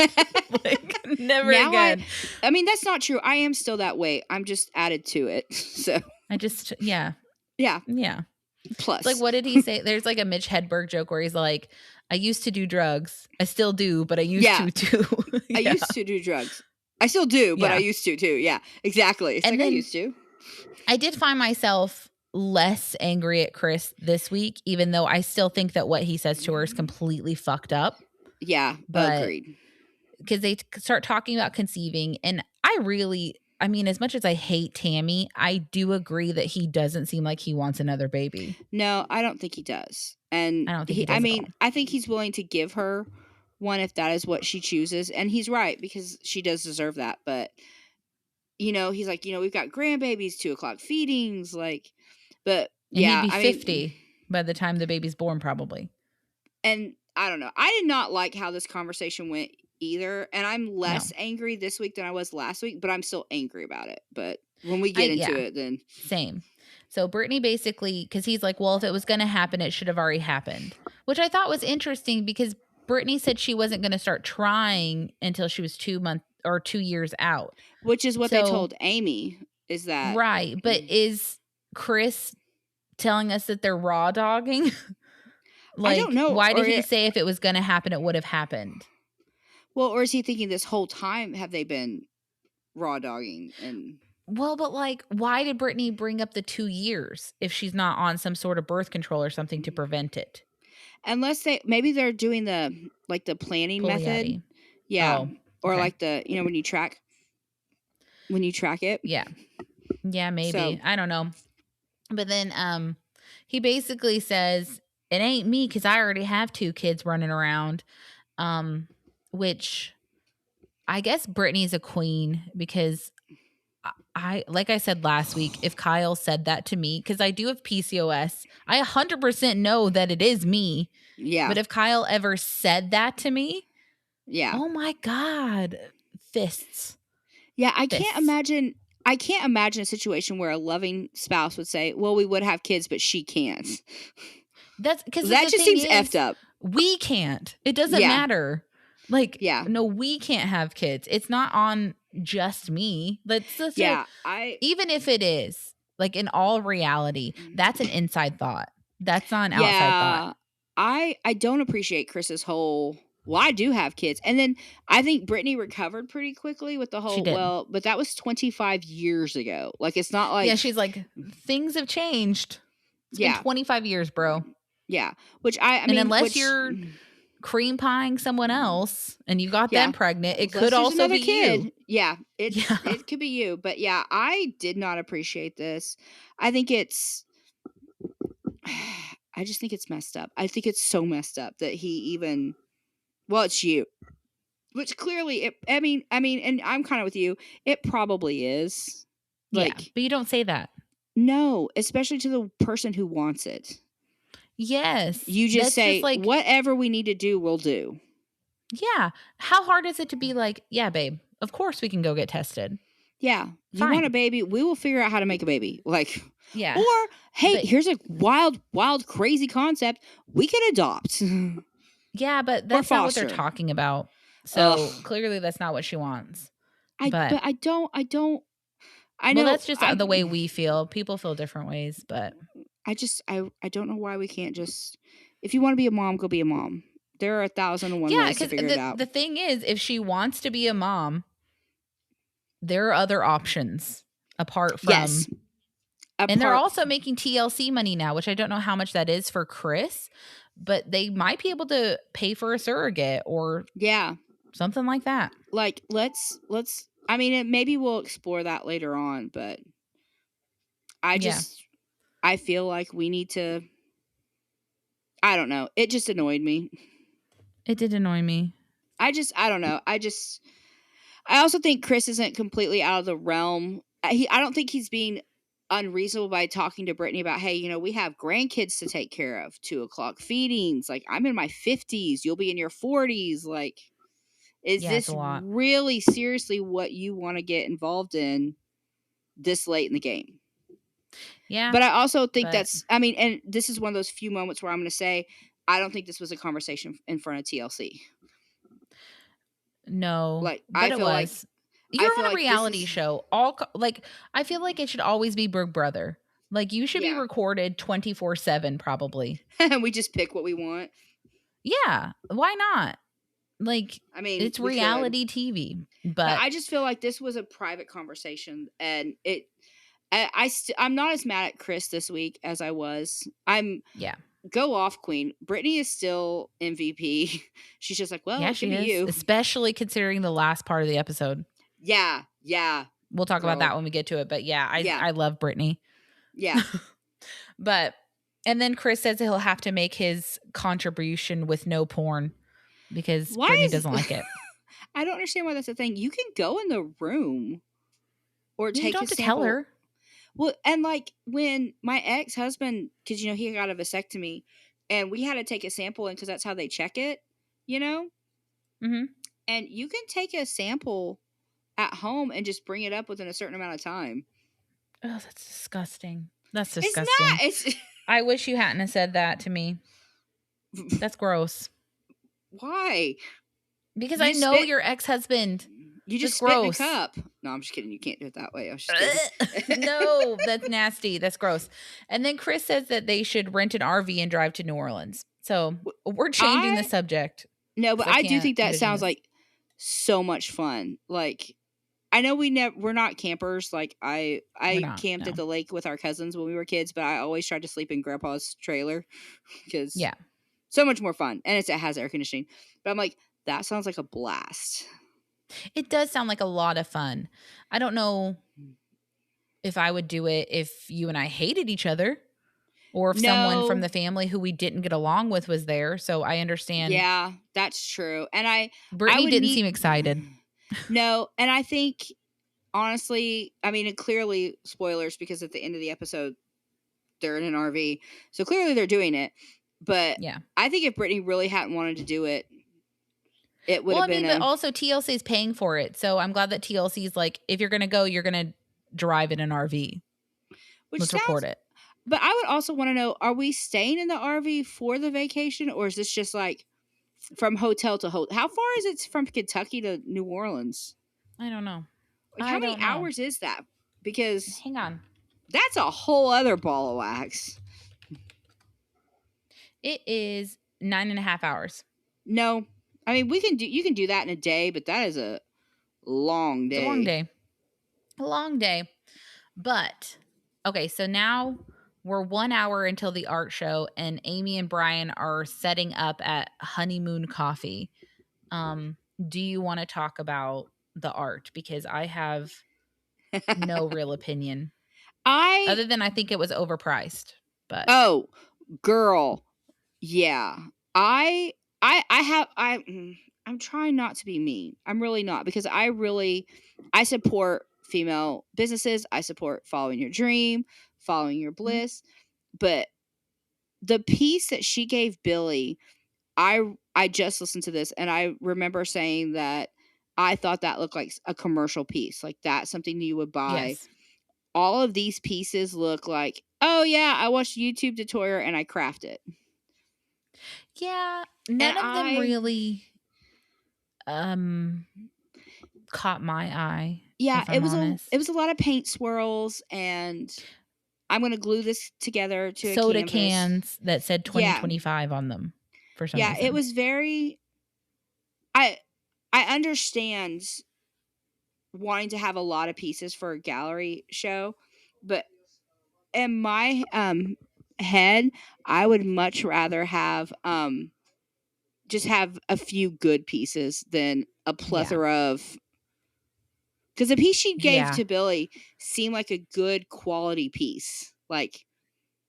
Like, never now again. I mean, that's not true. I am still that way. I'm just added to it. So I just, yeah. Plus, it's like, what did he say? There's like a Mitch Hedberg joke where he's like, I used to do drugs. I still do, but I used to too. I used to do drugs. I still do, but I used to too. Yeah, exactly. It's and like I used to. I did find myself less angry at Chris this week, even though I still think that what he says to her is completely fucked up. Yeah, agreed. Because they start talking about conceiving, and I mean, as much as I hate Tammy, I do agree that he doesn't seem like he wants another baby. No, I don't think he does. And I don't think he does. I think he's willing to give her one if that is what she chooses. And he's right, because she does deserve that. But, he's like, we've got grandbabies, 2:00 feedings, like, but and he'd be 50 by the time the baby's born, probably. And I don't know. I did not like how this conversation went either, and I'm less angry this week than I was last week, but I'm still angry about it. But when we get into it, then same. So Brittany basically, because he's like, well, if it was going to happen, it should have already happened, which I thought was interesting, because Brittany said she wasn't going to start trying until she was 2 years out, which is what they told Amy. Is that right? But is Chris telling us that they're raw dogging? Like, I don't know. Why did he say if it was going to happen, it would have happened? Well, or is he thinking this whole time have they been raw dogging? And well, but like, why did Brittany bring up the 2 years if she's not on some sort of birth control or something to prevent it? Unless maybe they're doing the planning method. Yeah. Oh, or like when you track it. Yeah. Yeah, maybe. So, I don't know. But then he basically says, it ain't me, because I already have 2 kids running around. Which I guess Brittany's a queen, because I like I said last week, if Kyle said that to me, because I do have PCOS, I 100% know that it is me. Yeah. But if Kyle ever said that to me, oh my God, fists. Yeah, I can't imagine a situation where a loving spouse would say, well, we would have kids, but she can't. That's because that just seems effed up. We can't. It doesn't matter. Like, no, we can't have kids. It's not on just me. That's just even if it is, like, in all reality, that's an inside thought. That's not an outside thought. I don't appreciate Chris's whole, well, I do have kids. And then I think Brittany recovered pretty quickly with the whole, but that was 25 years ago. Like, it's not like. Yeah, she's like, things have changed. It's been 25 years, bro. Yeah. Which I mean. Unless you're cream pieing someone else and you got them pregnant, it could also be you. Yeah, it could be you. But yeah, I did not appreciate this. I just think it's messed up. I think it's so messed up that he even, well, it's you. Which clearly, I mean, and I'm kind of with you. It probably is. Like, but you don't say that. No, especially to the person who wants it. Yes. You just say, whatever we need to do, we'll do. Yeah. How hard is it to be like, yeah, babe, of course we can go get tested. Yeah. You want a baby? We will figure out how to make a baby. Like, yeah. Or, hey, here's a wild, crazy concept. We can adopt. Yeah, but that's not what they're talking about. So clearly that's not what she wants. But I know. Well, that's just the way we feel. People feel different ways, but. I don't know why we can't just, if you want to be a mom, go be a mom. There are 1,001 ways to figure it out. The thing is, if she wants to be a mom, there are other options apart from. Yes. And they're also making TLC money now, which I don't know how much that is for Chris, but they might be able to pay for a surrogate or something like that. Like, let's. I mean, maybe we'll explore that later on, but I feel like we need to. I don't know. It just annoyed me. It did annoy me. I don't know. I also think Chris isn't completely out of the realm. I don't think he's being unreasonable by talking to Brittany about, hey, we have grandkids to take care of, 2:00 feedings. Like, I'm in my 50s. You'll be in your 40s. Like, is this really seriously what you want to get involved in this late in the game? Yeah. But I also think and this is one of those few moments where I'm going to say, I don't think this was a conversation in front of TLC. No, like but it was. You're on a reality show. I feel like it should always be Big Brother. Like, you should be recorded 24/7, probably. And we just pick what we want. Yeah, why not? Like, I mean, it's reality TV. But I just feel like this was a private conversation, and I'm not as mad at Chris this week as I was. Go off, Queen. Brittany is still MVP. She's just like, well, yeah, she is. You. Especially considering the last part of the episode. Yeah. We'll talk about that when we get to it. But I love Brittany. Yeah. And then Chris says he'll have to make his contribution with no porn because Brittany doesn't like it. I don't understand why that's a thing. You can go in the room or take you don't have to tell her. Well, and like when my ex-husband, because he got a vasectomy, and we had to take a sample in because that's how they check it, Mm-hmm. And you can take a sample at home and just bring it up within a certain amount of time. Oh, that's disgusting. That's disgusting. It's not. I wish you hadn't said that to me. That's gross. Why? Because I know your ex-husband. You just spit in a cup. No, I'm just kidding. You can't do it that way. I was just kidding. No, that's nasty. That's gross. And then Chris says that they should rent an RV and drive to New Orleans. So we're changing the subject. No, but I do think that sounds like so much fun. Like, I know we're not campers. Like, I camped at the lake with our cousins when we were kids, but I always tried to sleep in Grandpa's trailer because so much more fun, and it has air conditioning. But I'm like, that sounds like a blast. It does sound like a lot of fun. I don't know if I would do it if you and I hated each other or if someone from the family who we didn't get along with was there. So I understand. Yeah, that's true. And Brittany didn't seem excited. No, and I think, honestly, I mean, and clearly spoilers because at the end of the episode, they're in an RV. So clearly they're doing it. But I think if Brittany really hadn't wanted to do it, it would have been. But also TLC is paying for it, so I'm glad that TLC is like, if you're gonna go, you're gonna drive in an RV. Let's record it. But I would also want to know: are we staying in the RV for the vacation, or is this just like from hotel to hotel? How far is it from Kentucky to New Orleans? I don't know. Like, how many hours is that? Because hang on, that's a whole other ball of wax. It is 9.5 hours. No. I mean, you can do that in a day, but that is a long day. It's a long day. A long day. But, okay, so now we're 1 hour until the art show, and Amy and Brian are setting up at Honeymoon Coffee. Do you want to talk about the art? Because I have no real opinion. Other than I think it was overpriced. But oh, girl. Yeah. I'm trying not to be mean. I'm really not, because I support female businesses. I support following your dream, following your bliss. Mm-hmm. But the piece that she gave Billy, I just listened to this and I remember saying that I thought that looked like a commercial piece. Like, that's something you would buy. Yes. All of these pieces look like, oh yeah, I watched a YouTube tutorial and I craft it. Yeah, none of them really caught my eye. Yeah, it was a lot of paint swirls, and I'm going to glue this together to soda a canvas. Cans that said 2025 on them for some reason. Yeah, it was very I understand wanting to have a lot of pieces for a gallery show, but in my head, I would much rather have just have a few good pieces than a Yeah. plethora of. Because the piece she gave Yeah. to Billy seemed like a good quality piece. Like,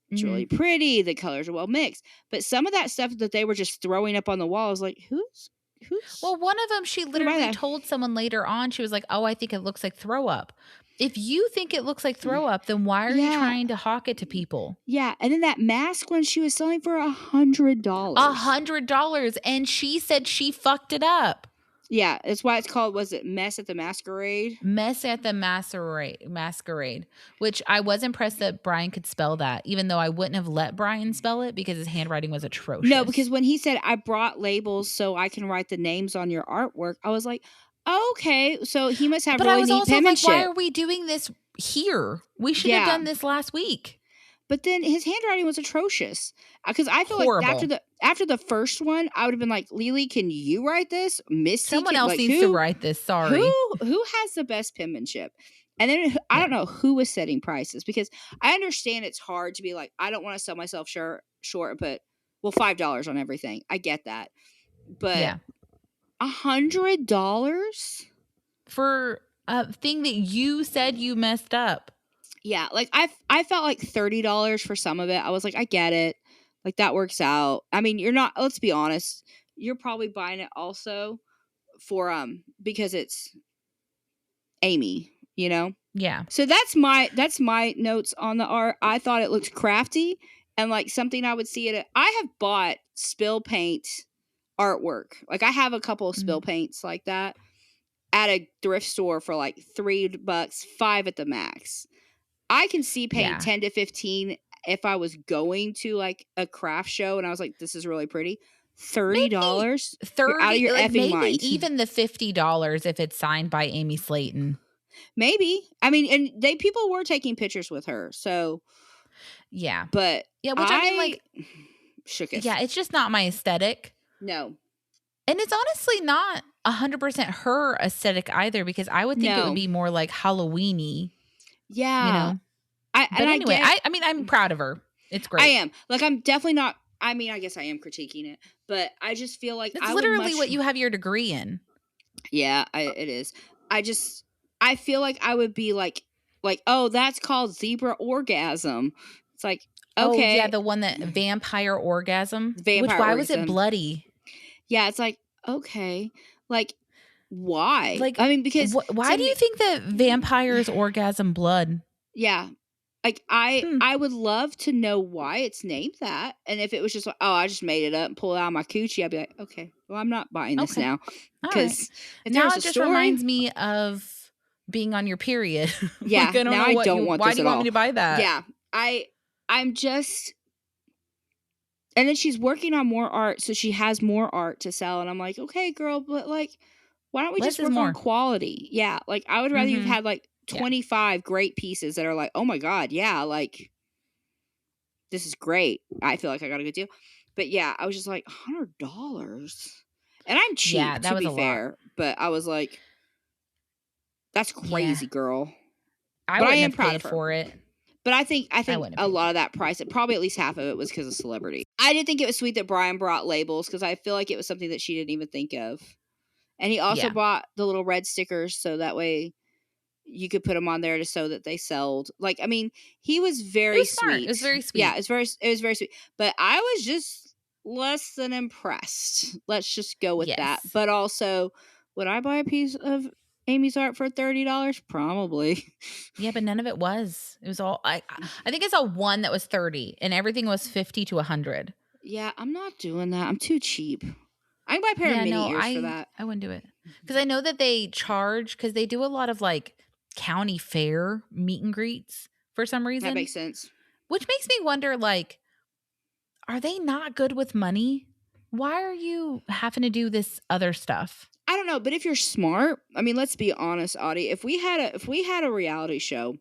it's really Mm-hmm. pretty. The colors are well mixed. But some of that stuff that they were just throwing up on the wall, I was like, who's Well, one of them, she gonna buy literally that? told someone later on, she was like, "Oh, I think it looks like throw up." If you think it looks like throw up, then why are you Yeah. trying to hawk it to people? Yeah. And then that mask one she was selling for $100. $100, and she said she fucked it up. Yeah, that's why it's called, was it Mess at the Masquerade? Mess at the masquerade, which I was impressed that Brian could spell that, even though I wouldn't have let Brian spell it because his handwriting was atrocious. No, because when he said, I brought labels so I can write the names on your artwork, I was like, okay, so he must have But I really was neat also like, why penmanship. are we doing this here? We should have Yeah. done this last week. But then his handwriting was atrocious. Because I feel like Horrible. after the first one, I would have been like, Lily, can you write this? Misty, Someone can, else like, needs to write this. Sorry. who has the best penmanship? And then I don't know who was setting prices, because I understand it's hard to be like, I don't want to sell myself short, but well, $5 on everything. I get that, but Yeah. $100 For a thing that you said you messed up. Yeah, like I felt like $30 for some of it. I was like, I get it, like that works out. I mean, you're not. Let's be honest, you're probably buying it also for because it's Amy, you know. Yeah. So that's my notes on the art. I thought it looked crafty and like something I would see at I have bought spill paint artwork. Like I have a couple of spill paints like that at a thrift store for like $3, $5 at the max. I can see paying Yeah. 10 to 15 if I was going to like a craft show and I was like, this is really pretty. $30? You're out of your like effing maybe mind. even the $50 if it's signed by Amy Slayton. Maybe. I mean, and people were taking pictures with her. So yeah. But yeah, which I mean, like, shooketh. Yeah, it's just not my aesthetic. No. And it's honestly not 100% her aesthetic either, because I would think it would be more like Halloween-y. Yeah. You know? But anyway, I mean, I'm proud of her. It's great. I am. Like, I'm definitely not. I mean, I guess I am critiquing it, but I just feel like it's literally what you have your degree in. Yeah, it is. I feel like I would be like, oh, that's called zebra orgasm. It's like, okay. Oh, yeah, the one that vampire orgasm. Which, why orgasm. was it bloody? Yeah, it's like, okay. Like, why? Like, I mean, because why do you think that vampires orgasm blood? Yeah. Like, I would love to know why it's named that. And if it was just like, oh, I just made it up and pulled it out of my coochie, I'd be like, okay, well, I'm not buying this now. Because now it just reminds me of being on your period. Yeah, like, I don't know I don't want why this do you want me to buy that? Yeah, I'm just. And then she's working on more art, so she has more art to sell. And I'm like, okay, girl, but like, why don't we just work on quality? Yeah, like I would rather you've had like 25 great pieces that are like, oh my god, yeah, like this is great. I feel like I got a good deal. But yeah, I was just like, $100, and I'm cheap. Yeah, that was to be fair. But I was like, that's crazy, girl. I am proud of her for it. But I think a lot of that price, probably at least half of it, was because of celebrity. I did think it was sweet that Brian brought labels, because I feel like it was something that she didn't even think of. And he also bought the little red stickers, so that way you could put them on there so that they sold. Like, I mean, he was very sweet. It was very sweet. Yeah, it was very sweet. But I was just less than impressed. Let's just go with that. But also, would I buy a piece of Amy's art for $30? Probably. Yeah, but none of it was. It was all I think I saw one that was 30 and everything was 50 to 100. Yeah, I'm not doing that. I'm too cheap. I can buy a pair of mini ears for that. I wouldn't do it. Because I know that they charge, because they do a lot of like county fair meet and greets for some reason. That makes sense. Which makes me wonder, like, are they not good with money? Why are you having to do this other stuff? I don't know, but if you're smart, I mean, let's be honest, Audie. If we had a reality show,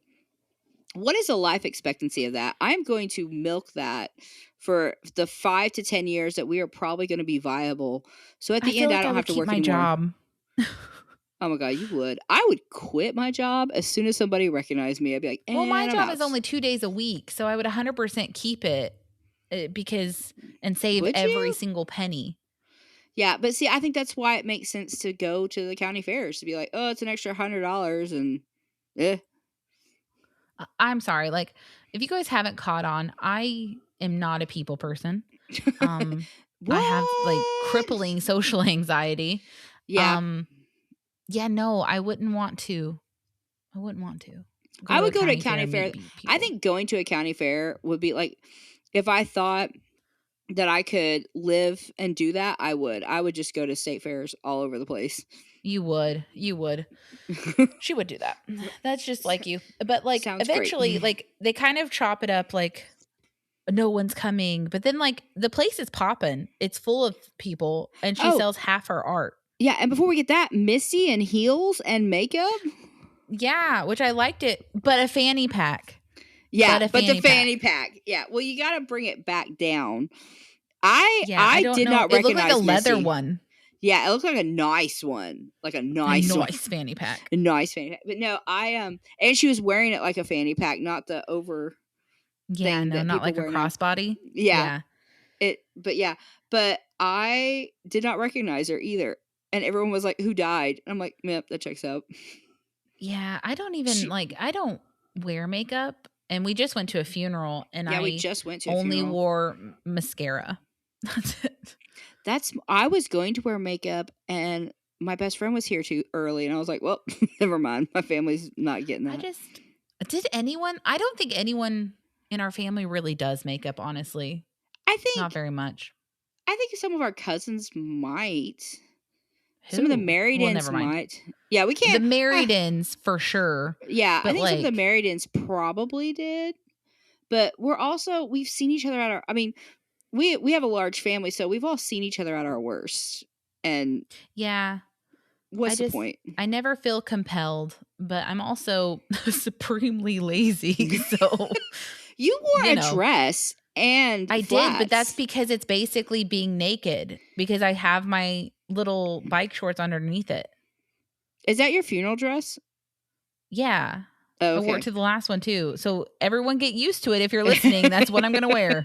what is the life expectancy of that? I'm going to milk that for the 5 to 10 years that we are probably going to be viable. So at the end, I don't have to work anymore. My job. Oh my God, you would. I would quit my job as soon as somebody recognized me. I'd be like, Well, my and I'm job out. is only 2 days a week, so I would 100% keep it because and save Would every you? single penny. Yeah, but see, I think that's why it makes sense to go to the county fairs to be like, oh, it's an extra $100 and I'm sorry, like, if you guys haven't caught on, I am not a people person. I have, like, What? crippling social anxiety. Yeah. Yeah, no, I wouldn't want to. I wouldn't want to go I to would a go to a county fair county and fair. meet I people. think going to a county fair would be like, if I thought that I could live and do that, I would. I would just go to state fairs all over the place. You would. She would do that. That's just like you. But, like, Sounds great. eventually, like, they kind of chop it up, like, no one's coming, but then, like, the place is popping. It's full of people, and she Oh, sells half her art. yeah, and before we get that, Missy and heels and makeup? Yeah, which I liked it, but a fanny pack. Yeah, but the Fanny pack. fanny pack. Yeah, well, you gotta bring it back down. Yeah, I I don't did know. not It looked like a recognize leather Missy. one. Yeah, it looked like a nice one. Like a A nice one. nice fanny pack. A nice fanny pack. But no, and she was wearing it like a fanny pack, not the over Yeah, thing no, that not people like a wear now. crossbody. Yeah. Yeah. But I did not recognize her either. And everyone was like, "Who died?" And I'm like, "Yep, that checks out." Yeah, I don't even, She, like, I don't wear makeup, and we just went to a funeral, and yeah, we I just went to a only funeral. wore mascara. That's it. I was going to wear makeup and my best friend was here too early and I was like, "Well, never mind. My family's not getting I that." just did anyone I don't think anyone in our family really does makeup, honestly. I Not think very much. I think some of our cousins might. Some of the Who? married Well, ins never mind. might. Yeah, we The can't married-ins for sure, yeah, I but, think some of the like, married ins probably did. But we've seen each other at our I mean, we have a large family, so we've all seen each other at our worst. And yeah, what's the point? I never feel compelled, but I'm also supremely lazy, so, You you wore a know. dress and I did, but that's flats. because it's basically being naked because I have my little bike shorts underneath it. Is that your funeral dress? Yeah. Oh, I wore it okay. to the last one too. So everyone get used to it if you're listening. That's what I'm going to wear.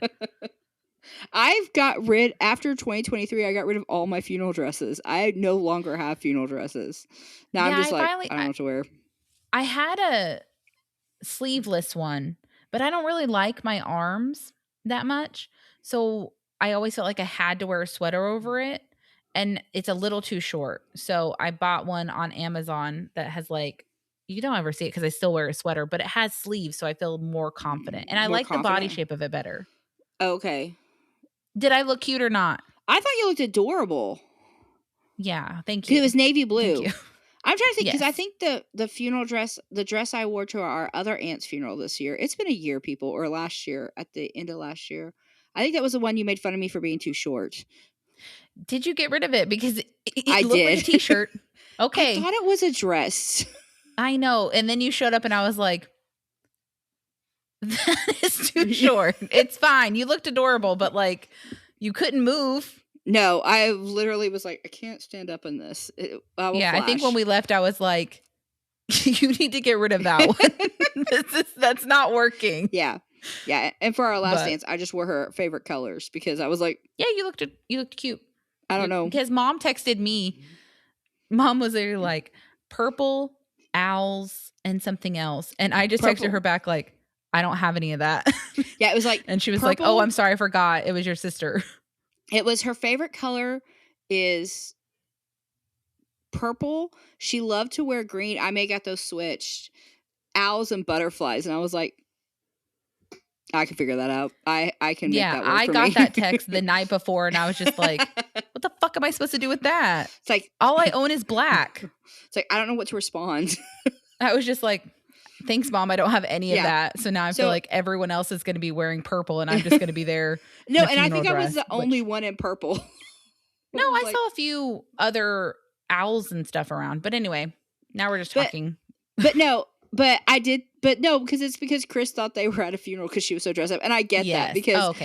After 2023, I got rid of all my funeral dresses. I no longer have funeral dresses. Now I'm Yeah, just like, I don't know what to wear. I had a sleeveless one, but I don't really like my arms that much. So I always felt like I had to wear a sweater over it, and it's a little too short. So I bought one on Amazon that has, like, you don't ever see it because I still wear a sweater, but it has sleeves, so I feel more confident. And I More like the body confident? shape of it better. Okay. Did I look cute or not? I thought you looked adorable. Yeah, thank 'Cause you. it was navy Thank blue. you. I'm trying to think because I Yes. think the funeral dress, the dress I wore to our other aunt's funeral this year, it's been a year, people, or last year, at the end of last year. I think that was the one you made fun of me for being too short. Did you get rid of it because it I looked like a did. t-shirt? I Okay. thought it was a dress. I know. And then you showed up and I was like, that is too short. It's fine. You looked adorable, but, like, you couldn't move. No, I literally was like, I can't stand up in this. I will Yeah, I think when flash. we left, I was like, you need to get rid of that one. That's not working. Yeah. Yeah. And for our last But dance, I just wore her favorite colors because I was like, yeah, you looked cute. I don't know. Because mom texted me. Mom was there like purple, owls, and something else. And I just texted her back like, I don't have any of that. Yeah, it was like and she was purple. like, oh, I'm sorry, I forgot. It was your sister. It was her favorite color is purple. She loved to wear green. I may got those switched. Owls and butterflies. And I was like, I can figure that out. I can make that work I for got me. that text the night before and I was just like, what the fuck am I supposed to do with that? It's like, all I own is black. It's like, I don't know what to respond. I was just like, thanks, Mom. I don't have any of that. So now I feel like everyone else is going to be wearing purple and I'm just going to be there. No, and I think I was the only one in purple. No, I saw a few other owls and stuff around. But anyway, now we're just talking. But because it's because Chris thought they were at a funeral because she was so dressed up. And I get that because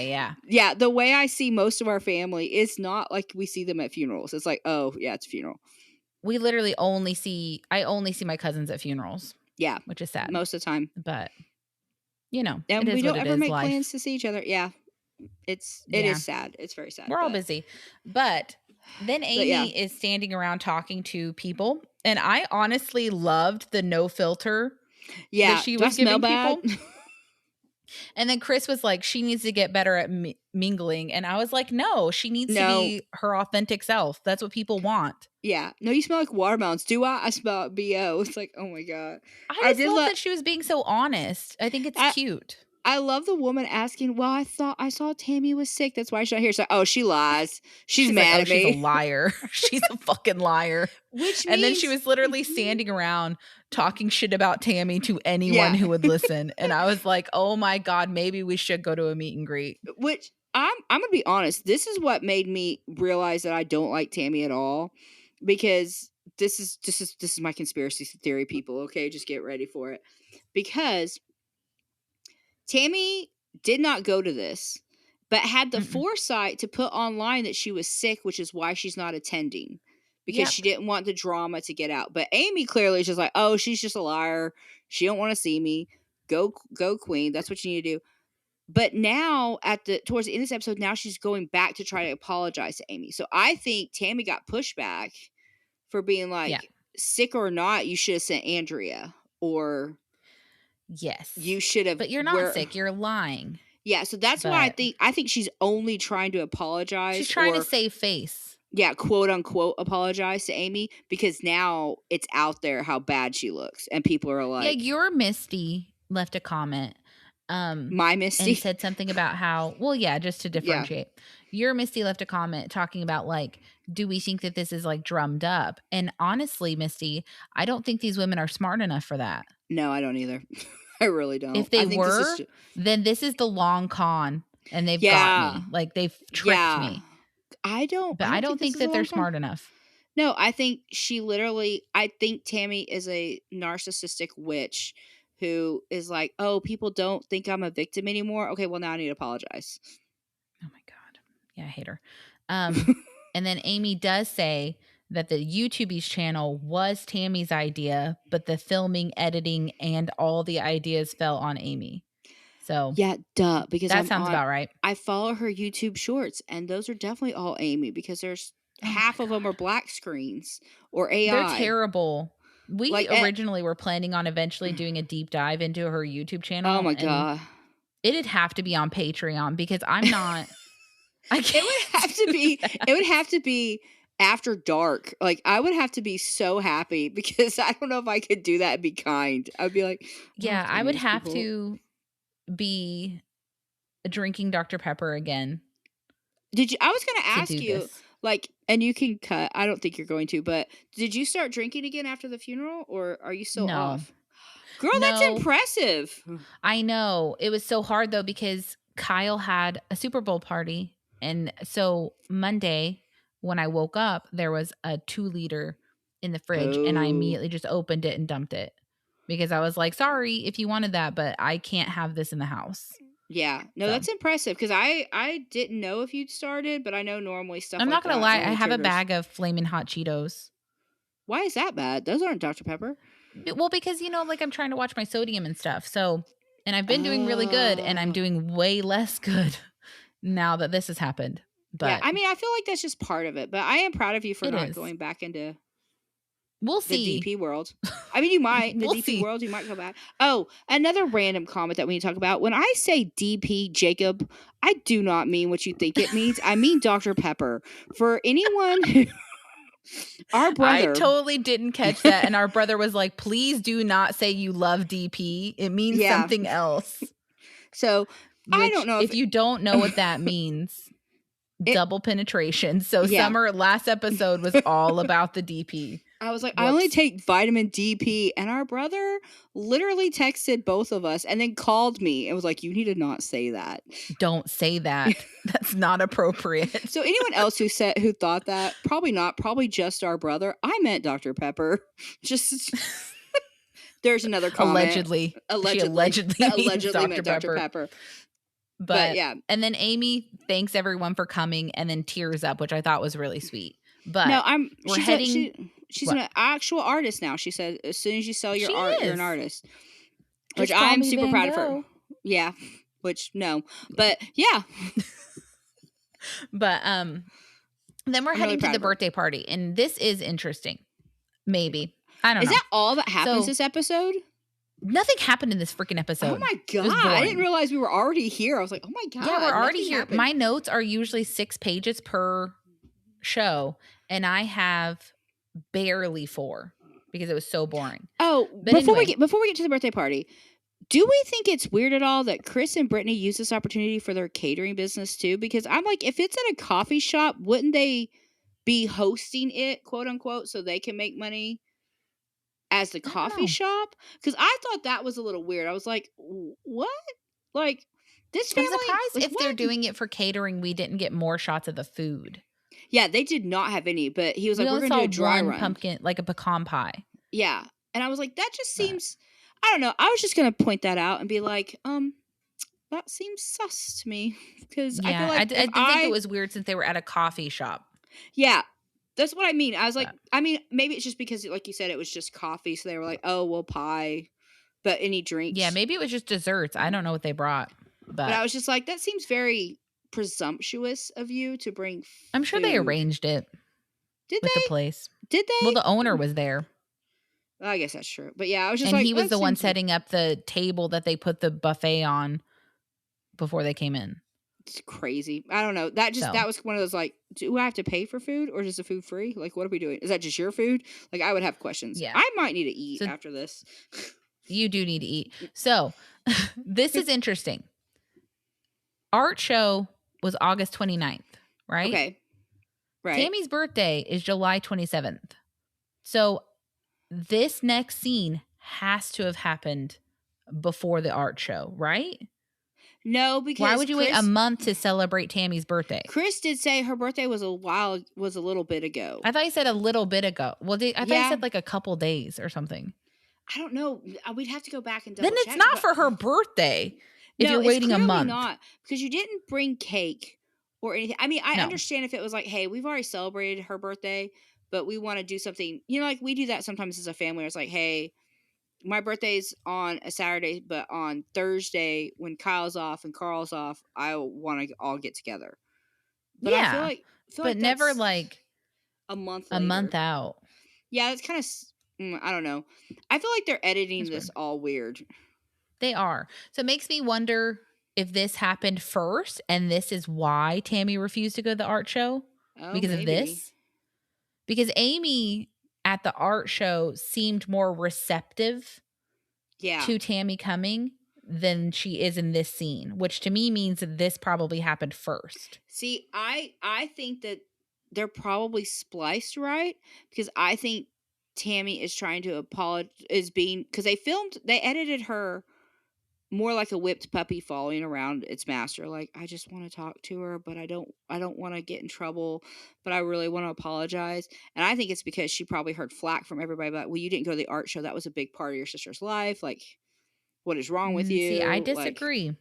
yeah, the way I see most of our family is not like we see them at funerals. It's like, oh yeah, it's a funeral. we literally only see my cousins at funerals. Yeah. Which is sad. Most of the time. But, you know, and it is we don't what it ever is, make life. plans to see each other. Yeah. It is sad. It's very sad. We're all busy. But then Amy yeah. is standing around talking to people. And I honestly loved the no filter that she was giving people. And then Chris was like, she needs to get better at mingling. And I was like, no, she needs to be her authentic self. That's what people want. Yeah. No, you smell like watermelons. Do I? I smell BO. It's like, oh my God. I just love that she was being so honest. I think it's cute. I love the woman asking, well, I thought I saw Tammy was sick. That's why she's not here. So, oh, she lies. She's mad at me. She's a liar. She's a fucking liar. Which means... And then she was literally standing around talking shit about Tammy to anyone who would listen. And I was like, oh my God, maybe we should go to a meet and greet. Which I'm going to be honest. This is what made me realize that I don't like Tammy at all. Because this is my conspiracy theory, people. Okay, just get ready for it. Because Tammy did not go to this, but had the foresight to put online that she was sick, which is why she's not attending. Because she didn't want the drama to get out. But Amy clearly is just like, oh, she's just a liar. She don't want to see me. Go queen. That's what you need to do. But now towards the end of this episode, now she's going back to try to apologize to Amy. So I think Tammy got pushback for being like, sick or not, you should have sent Andrea, or you should have. But you're not sick. You're lying. Yeah, so that's why I think she's only trying to apologize. She's trying to save face. Yeah, quote unquote apologize to Amy, because now it's out there how bad she looks, and people are like, yeah, your Misty left a comment. My Misty? And said something about how, well, yeah, just to differentiate. Your Misty left a comment talking about, like, do we think that this is, like, drummed up? And honestly, Misty, I don't think these women are smart enough for that. No, I don't either. I really don't. If they were, then this is the long con, and they've got me. Like, they've tricked me. I don't think that they're smart enough. No, I think I think Tammy is a narcissistic witch who is like, oh, people don't think I'm a victim anymore. Okay, well, now I need to apologize. Oh my God. Yeah, I hate her. And then Amy does say that the YouTube's channel was Tammy's idea, but the filming, editing, and all the ideas fell on Amy. So yeah, duh. Because that sounds about right. I follow her YouTube shorts, and those are definitely all Amy, because there's half of them are black screens or AI. They're terrible. We originally were planning on eventually doing a deep dive into her YouTube channel. Oh my God. It'd have to be on Patreon, because I'm not. It would have to be after dark. Like, I would have to be so happy, because I don't know if I could do that and be kind. I'd be like, yeah, I would have to be drinking Dr. Pepper again. I was going to ask you, like, and you can cut. I don't think you're going to, but did you start drinking again after the funeral, or are you still off? Girl, that's impressive. I know. It was so hard, though, because Kyle had a Super Bowl party. And so Monday, when I woke up, there was a 2-liter in the fridge, and I immediately just opened it and dumped it, because I was like, sorry if you wanted that, but I can't have this in the house. Yeah. No, that's impressive, because I didn't know if you'd started, but I know normally stuff I'm like not going to lie. I have a bag of Flamin' Hot Cheetos. Why is that bad? Those aren't Dr. Pepper. Well, because, like, I'm trying to watch my sodium and stuff. So, and I've been doing really good, and I'm doing way less good now that this has happened. But yeah, I mean, I feel like that's just part of it, but I am proud of you for not going back into we'll see. The DP world. I mean, you might. The DP world, you might go back. Oh, another random comment that we need to talk about. When I say DP, Jacob, I do not mean what you think it means. I mean Dr. Pepper. For anyone who... Our brother... I totally didn't catch that, and our brother was like, please do not say you love DP. It means something else. So, I don't know if you don't know what that means... double penetration. So Summer, last episode was all about the DP. I was like, I only take vitamin DP, and our brother literally texted both of us and then called me and was like, you need to not say that. Don't say that. That's not appropriate. So anyone else who thought that, probably not, probably just our brother. I meant Dr. Pepper. Just there's another comment. Allegedly meant Dr. Pepper. But yeah. And then Amy thanks everyone for coming and then tears up, which I thought was really sweet. But no, she's an actual artist now. She said, as soon as you sell your She art, you're an is. artist. Just Which call I'm me super Van proud of her. Gogh. Yeah. Which, no. But, yeah. But, then we're I'm heading really to proud the of her. birthday party. And this is interesting. Maybe. I don't Is know. that all that happens So, this episode? Nothing happened in this freaking episode. Oh my It was God. I didn't boring. realize we were already here. I was like, oh my God. Yeah, we're already nothing here. happened. My notes are usually 6 pages per show, and I have barely 4 because it was so boring. Oh, But before anyway, we get to the birthday party, do we think it's weird at all that Chris and Brittany use this opportunity for their catering business too? Because I'm like, if it's at a coffee shop, wouldn't they be hosting it, quote unquote, so they can make money as the I don't coffee know. shop? Because I thought that was a little weird. I was like, what? Like, this family? I'm surprised Like, if they're doing it for catering, we didn't get more shots of the food. Yeah, they did not have any, but he was We like, we're only going to saw do a dry one run. pumpkin, like a pecan pie. Yeah. And I was like, that just But seems, I don't know. I was just going to point that out and be like, that seems sus to me. Because I feel yeah, like I did think it was weird since they were at a coffee shop. Yeah, that's what I mean. I was like, I mean, maybe it's just because, like you said, it was just coffee. So they were like, oh, well, pie. But any drinks? Yeah, maybe it was just desserts. I don't know what they brought. But I was just like, that seems very presumptuous of you to bring food. I'm sure they arranged it. Did with they? the place. Did they? Well, the owner was there. I guess that's true. But yeah, I was just and like, he was the one setting up the table that they put the buffet on before they came in. It's crazy. I don't know. That was one of those like, do I have to pay for food or is the food free? Like, what are we doing? Is that just your food? Like, I would have questions. Yeah. I might need to eat after this. You do need to eat. So this is interesting. Art show was August 29th, right? Okay. Right. Tammy's birthday is July 27th. So this next scene has to have happened before the art show, right? No, because why would you wait a month to celebrate Tammy's birthday? Chris did say her birthday was a little bit ago. I thought you said a little bit ago. Well, I thought you said like a couple days or something. I don't know. We'd have to go back and double check. Then it's not for her birthday if you're waiting a month. Not because you didn't bring cake or anything. I mean, I understand if it was like, hey, we've already celebrated her birthday, but we want to do something. You know, like we do that sometimes as a family. It's like, hey, my birthday's on a Saturday, but on Thursday when Kyle's off and Carl's off, I want to all get together. But yeah, I feel like but never like a month out. Yeah, it's kind of. I don't know. I feel like they're editing this all weird. They are. So it makes me wonder if this happened first and this is why Tammy refused to go to the art show because of this. Because Amy at the art show seemed more receptive to Tammy coming than she is in this scene, which to me means that this probably happened first. See, I think that they're probably spliced right because I think Tammy is trying to apologize, because they edited her more like a whipped puppy following around its master. Like, I just want to talk to her, but I don't want to get in trouble, but I really want to apologize. And I think it's because she probably heard flack from everybody about, well, you didn't go to the art show. That was a big part of your sister's life. Like, what is wrong with you? See, I disagree.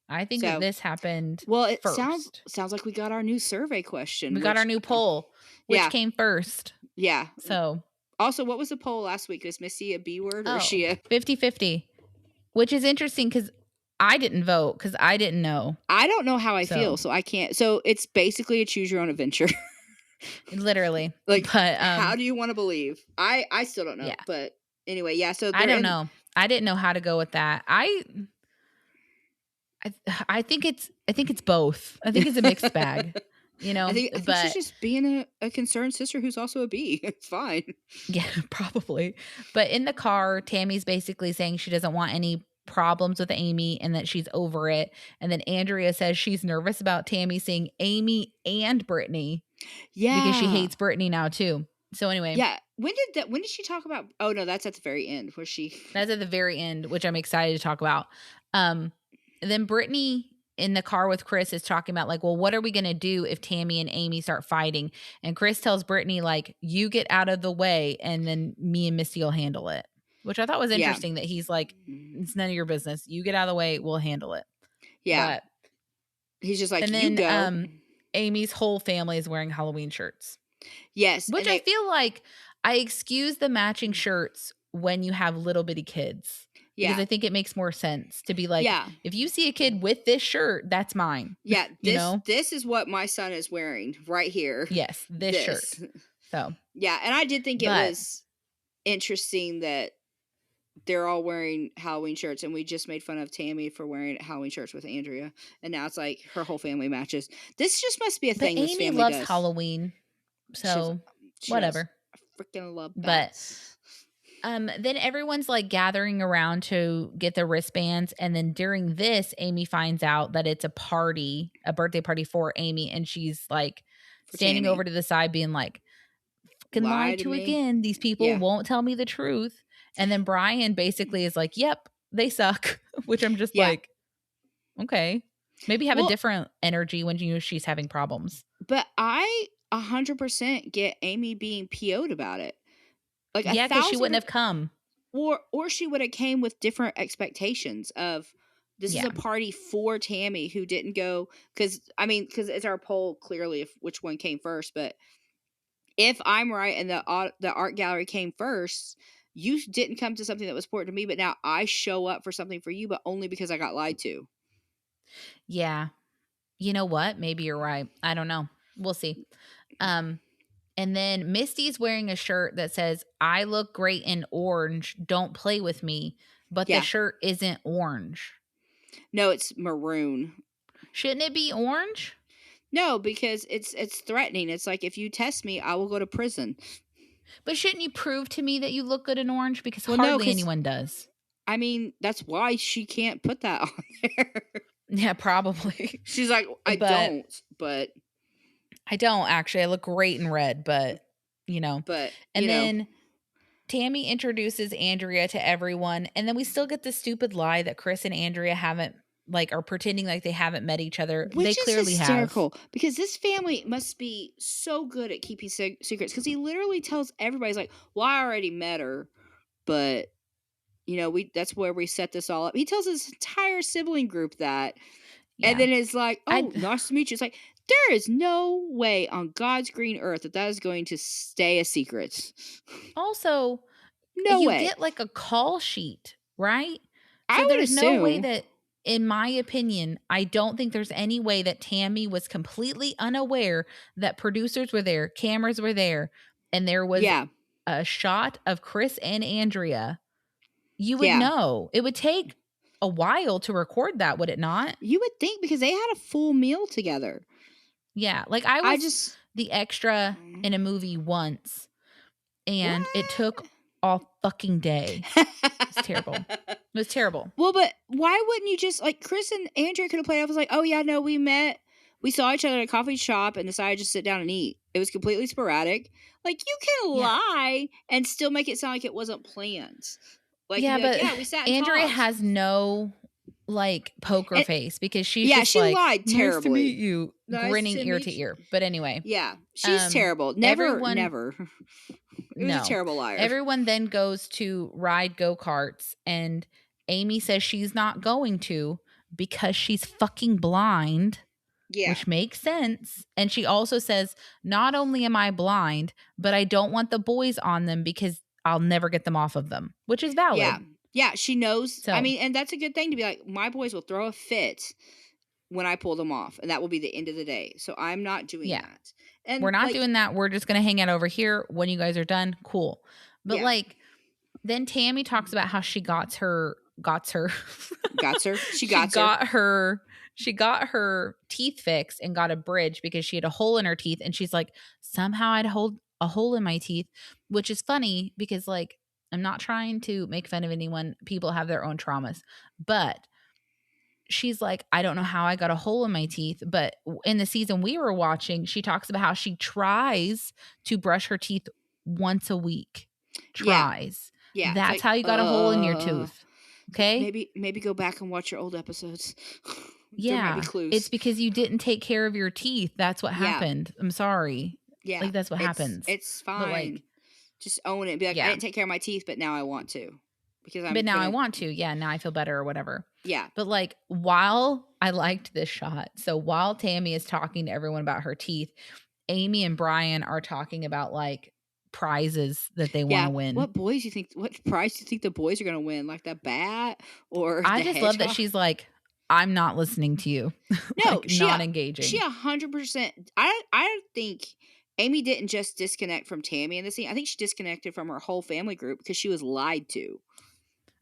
I think that this happened it first. sounds like we got our new survey question. We got our new poll. Which came first? Yeah. So also, what was the poll last week? Was Missy a B word or is she a 50-50? Which is interesting because I didn't vote because I didn't know. I don't know how I feel, so I can't. So it's basically a choose your own adventure. Literally. Like, but how do you want to believe? I still don't know. Yeah. But anyway, yeah. So I don't know. I didn't know how to go with that. I think it's both. I think it's a mixed bag. You know, I think she's just being a concerned sister who's also a B. It's fine. Yeah, probably. But in the car, Tammy's basically saying she doesn't want any problems with Amy and that she's over it. And then Andrea says she's nervous about Tammy seeing Amy and Brittany. Yeah. Because she hates Brittany now too. So anyway. Yeah. When did she talk about? Oh no, that's at the very end where she. That's at the very end, which I'm excited to talk about. Then Brittany in the car with Chris is talking about like, well, what are we going to do if Tammy and Amy start fighting? And Chris tells Brittany like, you get out of the way and then me and Misty will handle it, which I thought was interesting that he's like, it's none of your business. You get out of the way. We'll handle it. Yeah. But he's just like, and then, you go. Amy's whole family is wearing Halloween shirts. Yes. Which I feel like I excuse the matching shirts when you have little bitty kids because Yeah. I think it makes more sense to be like, Yeah. if you see a kid with this shirt, that's mine. Yeah, You know? this is what my son is wearing right here. Yes, this shirt. This. So, Yeah, and I did think it but was interesting that they're all wearing Halloween shirts, and we just made fun of Tammy for wearing Halloween shirts with Andrea, and now it's like her whole family matches. This just must be a but thing this Amy family loves does. Halloween. She does. So, She does. whatever. I freaking love But bats. then everyone's like gathering around to get the wristbands. And then during this, Amy finds out that it's a party, a birthday party for Amy. And she's like For standing over Tammy. to the side, being like, fucking Lie lied to to me. again. These people Yeah. won't tell me the truth. And then Brian basically is like, yep, they suck, which I'm just Yeah. like, okay. Maybe have a Well, different energy when you know she's having problems. but I 100% get Amy being PO'd about it. Like Yeah, because she wouldn't 1,000%. have come. Or she would have came with different expectations of this is Yeah. a party for Tammy who didn't go because it's our poll clearly if which one came first, but if I'm right and the art gallery came first, you didn't come to something that was important to me, but now I show up for something for you, but only because I got lied to. Yeah. You know what? Maybe you're right. I don't know. We'll see. Um, and then Misty's wearing a shirt that says, I look great in orange. Don't play with me. But the Yeah, shirt isn't orange. no, it's maroon. Shouldn't it be orange? No, because it's threatening. It's like if you test me, I will go to prison. But shouldn't you prove to me that you look good in orange? Because Well, no, hardly because anyone does. that's why she can't put that on there. Yeah, probably. She's like, I But don't, but I don't actually. I look great in red, but you know. but And then Tammy introduces Andrea to everyone, and then we still get the stupid lie that Chris and Andrea haven't are pretending like they haven't met each other. They which is clearly have. hysterical because this family must be so good at keeping secrets because he literally tells everybody, he's like, well, I already met her, but that's where we set this all up. He tells his entire sibling group that. And Yeah. then it's like, oh, nice to meet you. It's like, there is no way on God's green earth that is going to stay a secret. Also, No you way. get like a call sheet, right? I So would there's no way assume. that, in my opinion, I don't think there's any way that Tammy was completely unaware that producers were there, cameras were there, and there was Yeah. a shot of Chris and Andrea. You would Yeah. know. It would take a while to record that, would it not? You would think because they had a full meal together. Yeah. Like I I was just. the extra in a movie once, and it What? took all fucking day. It's terrible. It was terrible. Well, but why wouldn't you just like Chris and Andrea could have played off as like, oh yeah, no, we met, we saw each other at a coffee shop and decided to sit down and eat. It was completely sporadic. Like you can Yeah. lie and still make it sound like it wasn't planned. Like Yeah, be like, but yeah, we sat and Andrea talked. has no like poker And face because she's yeah, just she like, lied nice terribly. to meet you, Nice grinning to ear meet to you. ear. But anyway, Yeah, she's terrible. everyone- Never. It was a terrible liar. Everyone then goes to ride go-karts, and Amy says she's not going to because she's fucking blind. Yeah. Which makes sense. And she also says, not only am I blind, but I don't want the boys on them because I'll never get them off of them, which is valid. Yeah. Yeah, she knows. So, I mean, and that's a good thing to be like, my boys will throw a fit when I pull them off, and that will be the end of the day. So I'm not doing that. And we're not doing that. We're just going to hang out over here when you guys are done. Cool. But like, then Tammy talks about how she got her. She got her teeth fixed and got a bridge because she had a hole in her teeth. And she's like, somehow I'd hold a hole in my teeth, which is funny because like, I'm not trying to make fun of anyone. People have their own traumas, but she's like, I don't know how I got a hole in my teeth. But in the season we were watching, she talks about how she tries to brush her teeth once a week. Tries. Yeah. That's like, how you got a hole in your tooth. Okay. Maybe go back and watch your old episodes. Yeah. There might be clues. It's because you didn't take care of your teeth. That's what happened. I'm sorry. Yeah. Like that's what happens. It's fine. But like, just own it. Be like, I didn't take care of my teeth, but now I want to. Because I want to. Yeah, now I feel better or whatever. Yeah. But like while I liked this shot, so while Tammy is talking to everyone about her teeth, Amy and Brian are talking about like prizes that they want to win. What prize do you think the boys are going to win? Like the bat or I the just love that hedgehog? she's like, I'm not listening to you. No, Like, not engaging. She 100%. I think Amy didn't just disconnect from Tammy in the scene. I think she disconnected from her whole family group because she was lied to.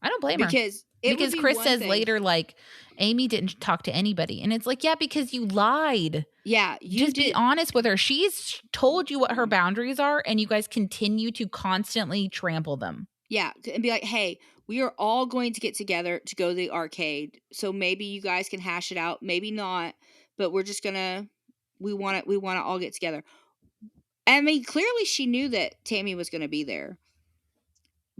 I don't blame her. Because it would be Chris one says thing. later, like, Amy didn't talk to anybody. And it's like, yeah, because you lied. Yeah, just be honest with her. She's told you what her boundaries are, and you guys continue to constantly trample them. Yeah, and be like, hey, we are all going to get together to go to the arcade. So maybe you guys can hash it out, maybe not, but we're just gonna we want to all get together. I mean, clearly she knew that Tammy was going to be there.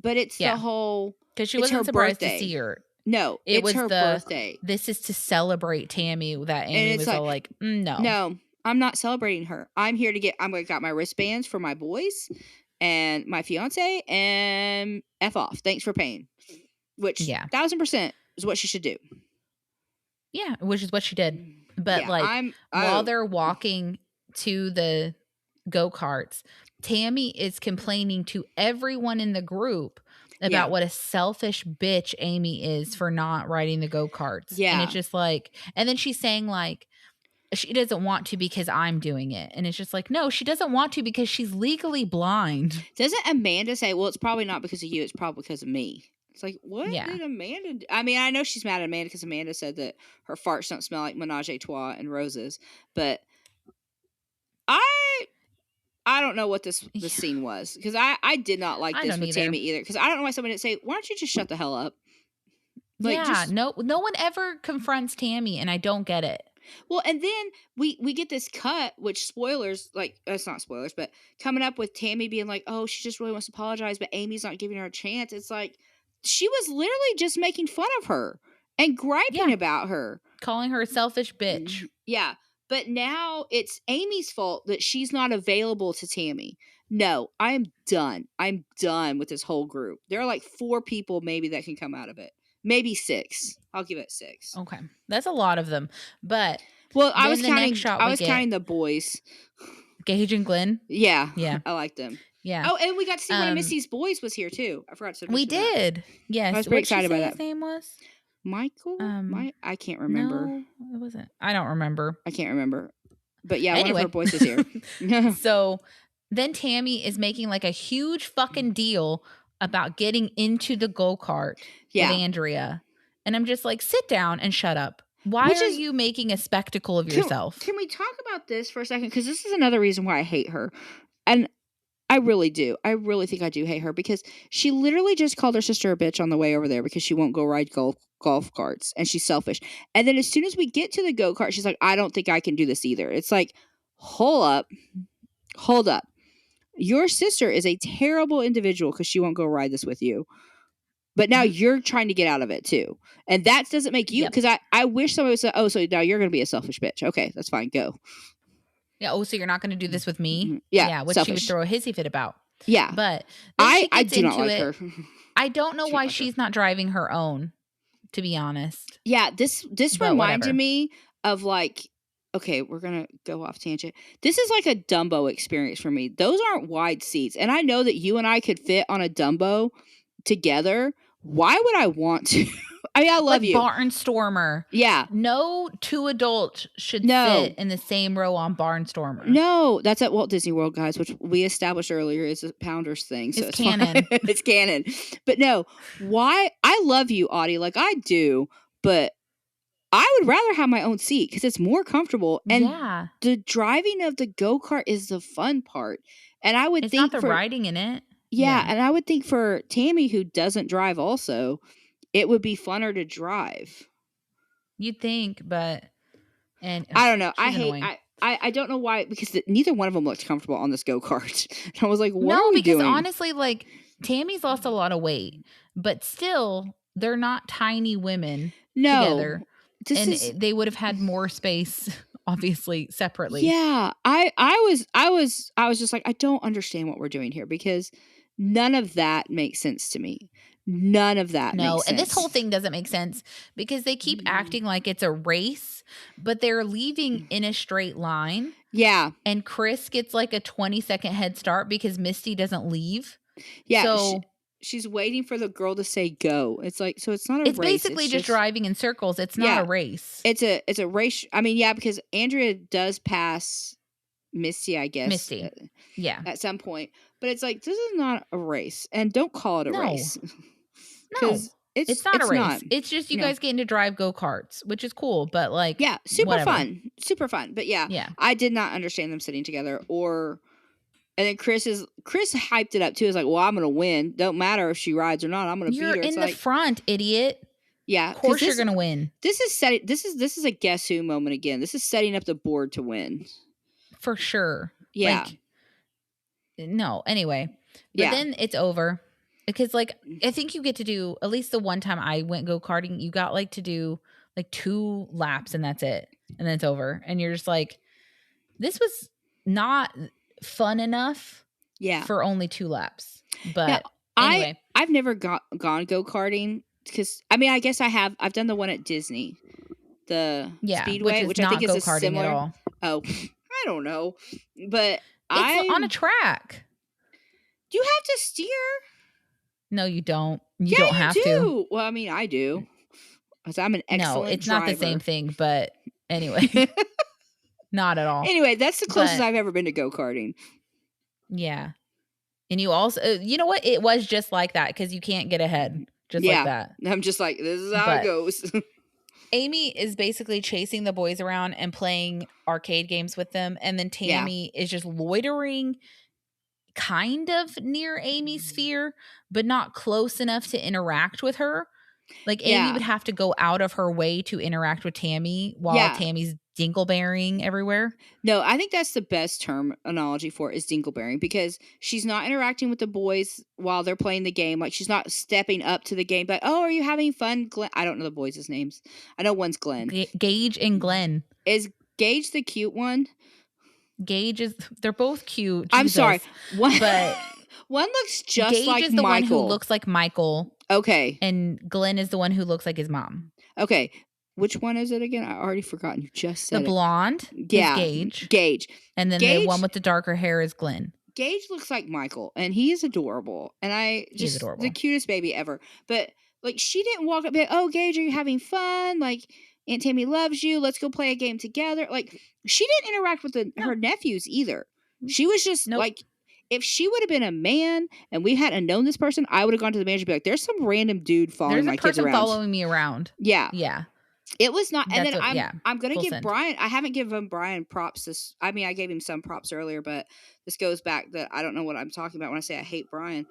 But it's the whole because she wasn't surprised to see her. No, it's her birthday. This is to celebrate Tammy. That Amy was all like, no, I'm not celebrating her. I'm here to got my wristbands for my boys and my fiance, and F off. Thanks for paying. Which 1000% is what she should do. Yeah, which is what she did. But while they're walking to the go-karts, Tammy is complaining to everyone in the group about what a selfish bitch Amy is for not riding the go-karts. Yeah. And it's just like, and then she's saying like, she doesn't want to because I'm doing it. And it's just like, no, she doesn't want to because she's legally blind. Doesn't Amanda say, well, it's probably not because of you, it's probably because of me? It's like, what did Amanda do? I mean, I know she's mad at Amanda because Amanda said that her farts don't smell like menage a trois and roses. But I don't know what this scene was. Because I did not like this with Tammy either. Because I don't know why somebody didn't say, why don't you just shut the hell up? Like, no one ever confronts Tammy, and I don't get it. Well, and then we get this cut, which spoilers, like, it's not spoilers, but coming up with Tammy being like, oh, she just really wants to apologize, but Amy's not giving her a chance. It's like, she was literally just making fun of her and griping about her. Calling her a selfish bitch. Yeah. But now it's Amy's fault that she's not available to Tammy. No, I'm done. I'm done with this whole group. There are like 4 people maybe that can come out of it. Maybe 6. I'll give it 6. Okay. That's a lot of them. But I was counting the boys. Gage and Glenn? Yeah. Yeah. I like them. Yeah. Oh, and we got to see one of Missy's boys was here too. I forgot to mention We did. That. Yes. I was pretty excited about that. His name was? Michael? I can't remember. No, it wasn't. I don't remember. I can't remember. But yeah, anyway. One of her boys is here. So then Tammy is making like a huge fucking deal about getting into the go-kart with Andrea. And I'm just like, sit down and shut up. Why are you making a spectacle of yourself? Can we talk about this for a second? Because this is another reason why I hate her. And I really do. I really think I do hate her because she literally just called her sister a bitch on the way over there because she won't go ride golf carts and she's selfish. And then as soon as we get to the go-kart, she's like, I don't think I can do this either. It's like, hold up. Your sister is a terrible individual because she won't go ride this with you. But now you're trying to get out of it too. And that doesn't make you, because I wish somebody would say, oh, so now you're going to be a selfish bitch. Okay, that's fine. Go. Yeah. Oh, so you're not going to do this with me? Yeah. Which she would throw a hissy fit about. Yeah. But I do not like her. I don't know why she's not driving her own, to be honest. Yeah. This reminded me of like, okay, we're going to go off tangent. This is like a Dumbo experience for me. Those aren't wide seats. And I know that you and I could fit on a Dumbo together. Why would I want to? I mean, I love like you. Barnstormer. Yeah. No 2 adults should sit in the same row on Barnstormer. No, that's at Walt Disney World, guys, which we established earlier is a Pounders thing. So it's canon. It's canon. But no, why? I love you, Audie, like I do, but I would rather have my own seat because it's more comfortable. And the driving of the go-kart is the fun part. And I would think not the riding in it. Yeah, and I would think for Tammy, who doesn't drive also, it would be funner to drive. You'd think, but I don't know. I don't know why, because neither one of them looked comfortable on this go-kart. I was like, what are we doing? No, because honestly, like, Tammy's lost a lot of weight, but still, they're not tiny women together. They would have had more space, obviously, separately. Yeah, I was just like, I don't understand what we're doing here because none of that makes sense to me. None of that No, makes and this sense. whole thing doesn't make sense because they keep acting like it's a race, but they're leaving in a straight line. Yeah. And Chris gets like a 20-second head start because Misty doesn't leave. Yeah, So she's waiting for the girl to say go. It's like, so it's not a it's race. basically It's just driving in circles. It's not a race. It's a race. I mean, yeah, because Andrea does pass Misty, I guess. Misty. Yeah. At some point. But it's like, this is not a race. And don't call it a race. No. It's not a race. Not. It's just you guys getting to drive go-karts, which is cool, but like, yeah, super whatever. fun. Super fun. But yeah, I did not understand them sitting together or. And then Chris hyped it up too. It's like, well, I'm gonna win. Don't matter if she rides or not. I'm gonna beat her. You're in the front, idiot. Yeah, of course you're gonna win. This is a guess who moment again. This is setting up the board to win for sure. Yeah. Like, no. Anyway, but then it's over because like I think you get to do at least the one time I went go karting. You got like to do like 2 laps and that's it, and then it's over, and you're just like, this was not fun enough. Yeah. For only 2 laps. But anyway, I've never gone go karting because I mean I guess I have. I've done the one at Disney, the Speedway, which I think is a similar. At all. Oh, I don't know, but it's on a track. You have to steer. No, you don't. You don't have to. Well, I mean, I do. Because I'm an excellent No, it's driver. not the same thing, but anyway. Not at all. Anyway, that's the closest I've ever been to go-karting. Yeah. And you also, you know what? It was just like that because you can't get ahead. Just like that. I'm just like, this is how it goes. Amy is basically chasing the boys around and playing arcade games with them. And then Tammy is just loitering kind of near Amy's sphere, but not close enough to interact with her. Like Amy would have to go out of her way to interact with Tammy while Tammy's dingleberrying everywhere. No, I think that's the best terminology for it is dingleberrying because she's not interacting with the boys while they're playing the game. Like she's not stepping up to the game. Like, oh, are you having fun, Glenn? I don't know the boys' names. I know one's Glenn. Gage and Glenn. Is Gage the cute one? Gage is. They're both cute. Jesus. I'm sorry, but one looks just Gage like is the Michael. One who looks like Michael. Okay. And Glenn is the one who looks like his mom. Okay. Which one is it again? I already forgotten. You just said the blonde. Yeah. Is Gage. Gage. And then the one with the darker hair is Glenn. Gage looks like Michael, and he is adorable. And he's adorable. The cutest baby ever. But like, she didn't walk up and be like, oh, Gage, are you having fun? Like, Aunt Tammy loves you. Let's go play a game together. Like, she didn't interact with her nephews either. She was just like, if she would have been a man and we hadn't known this person, I would have gone to the manager and be like, there's some random dude following my kids around. There's a person following me around. Yeah. Yeah. It was not. And then I'm going to give Brian, I haven't given Brian props I mean, I gave him some props earlier, but this goes back that I don't know what I'm talking about when I say I hate Brian.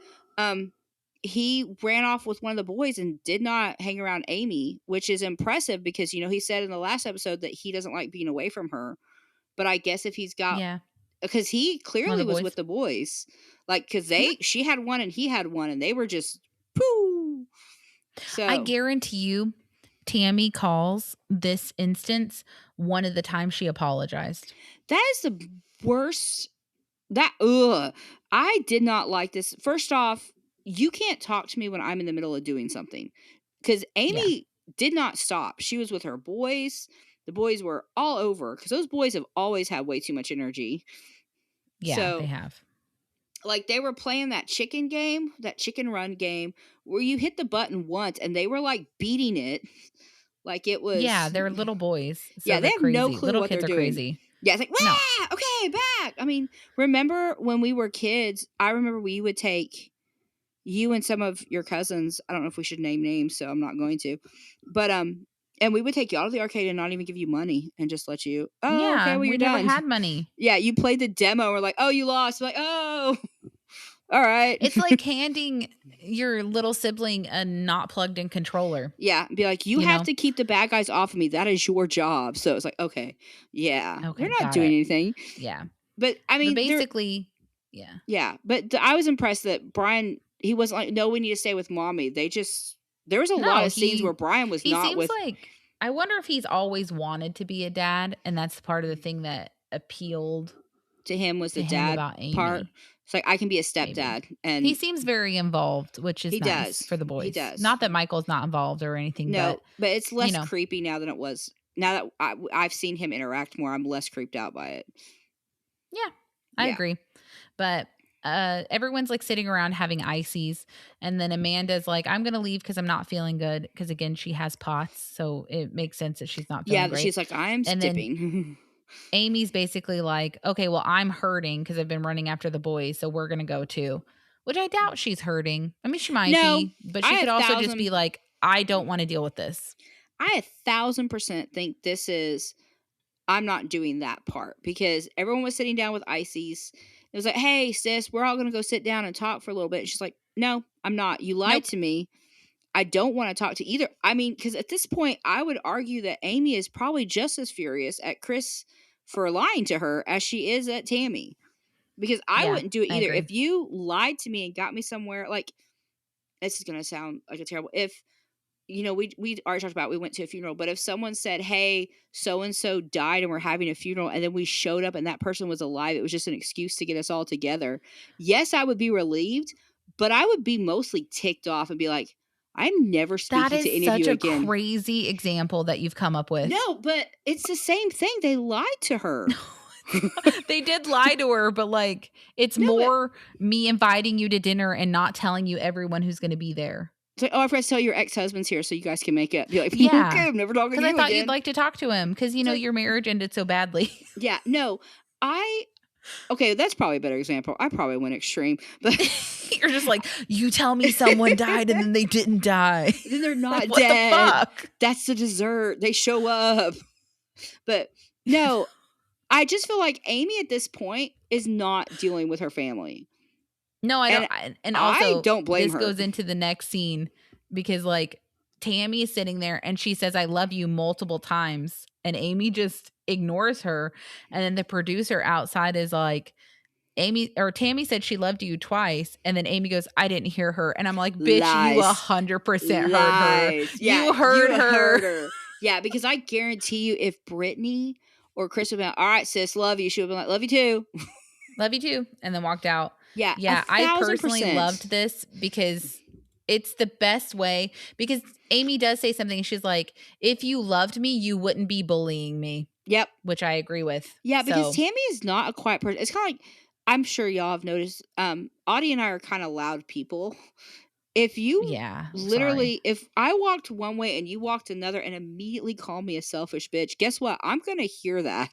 He ran off with one of the boys and did not hang around Amy, which is impressive because, you know, he said in the last episode that he doesn't like being away from her. But I guess if he's got, because he clearly was with the boys, like, because she had one and he had one and they were just poo. So I guarantee you, Tammy calls this instance one of the times she apologized. That is the worst. I did not like this. First off, you can't talk to me when I'm in the middle of doing something because Amy did not stop. She was with her boys. The boys were all over because those boys have always had way too much energy. Yeah, so, they have. Like they were playing that chicken game, that chicken run game where you hit the button once and they were like beating it. Like it was. Yeah, they're little boys. So they have crazy. no clue little what kids they're are doing. Crazy. Yeah, it's like, okay, back. I mean, remember when we were kids, I remember we would take you and some of your cousins. I don't know if we should name names, so I'm not going to. But, and we would take you out of the arcade and not even give you money and just let you, okay, well, you're done. We never had money. Yeah, you played the demo. We're like, oh, you lost. We're like, oh, all right. It's like handing your little sibling a not plugged in controller. Yeah, be like, you have to keep the bad guys off of me. That is your job. So it's like, okay, we're not doing anything. Yeah. But I mean, basically, yeah. But I was impressed that Brian, he wasn't like, no, we need to stay with mommy. There was a lot of scenes where Brian was not with. Like, I wonder if he's always wanted to be a dad, and that's part of the thing that appealed to him was the dad part. It's like, I can be a Maybe. stepdad. And He seems very involved, which is he nice does. for the He boys. does. Not that Michael's not involved or anything, No, but, but it's you less know. creepy now than it was. Now that I've seen him interact more, I'm less creeped out by it. Yeah, I Yeah. agree. But everyone's like sitting around having ices, and then Amanda's like, I'm gonna leave because I'm not feeling good. Because again, she has POTS, so it makes sense that she's not feeling Yeah, great. she's like, "I'm And then skipping." Amy's basically like, okay, well, I'm hurting because I've been running after the boys, so we're gonna go too. Which I doubt she's hurting. I mean, she might No, be, but I she a could also just be thousand like, I don't want to deal with this. I 1,000% think this is I'm not doing that part because everyone was sitting down with ices. It was like, "Hey, sis, we're all gonna go sit down and talk for a little bit." And she's like, "No, I'm not. You lied Nope. to me. I don't want to talk to either." I mean, because at this point, I would argue that Amy is probably just as furious at Chris for lying to her as she is at Tammy. Because I Yeah, wouldn't do it I either. agree. If you lied to me and got me somewhere, like this is gonna sound like a terrible if we already talked about we went to a funeral, but if someone said, "Hey, so and so died and we're having a funeral," and then we showed up and that person was alive, it was just an excuse to get us all together. Yes, I would be relieved, but I would be mostly ticked off and be like, "I'm never That speaking to is any of such you a again." crazy example that you've come up with. No, but it's the same thing. They lied to her. They did lie to her, but like it's No, but more me inviting you to dinner and not telling you everyone who's going to be there. it's like, "Oh, I forgot to tell your ex-husband's here so you guys can make it." Be like, Yeah, "Okay, I'm never talking because to I you thought you'd again." like to talk to him because It's like, your marriage ended so badly. yeah, no, I okay, that's probably a better example. I probably went extreme, but You're just like, you tell me someone died and then they didn't die. then they're Like, not what the dead. fuck? That's the dessert. They show up. But no, I just feel like Amy at this point is not dealing with her family. No, I don't. And And I also, don't blame this her. goes into the next scene because, like, Tammy is sitting there and she says, I love you multiple times. And Amy just ignores her. And then the producer outside is like, Amy or Tammy said she loved you twice. And then Amy goes, I didn't hear her. And I'm like, bitch, you Lies. 100% heard her. Lies. Yeah, You heard you her. heard her. Yeah, because I guarantee you if Brittany or Chris had been like, "All right, sis, love you," she would have been like, "Love you too." Love you too. And then walked out. Yeah, Yeah, I personally 1,000%. loved this because it's the best way. Because Amy does say something. She's like, if you loved me, you wouldn't be bullying me, Yep. which I agree with. Yeah, because So, Tammy is not a quiet person. It's kind of like I'm sure y'all have noticed. Audie and I are kind of loud people. If you yeah, sorry. literally, if I walked one way and you walked another and immediately called me a selfish bitch, guess what? I'm gonna hear that.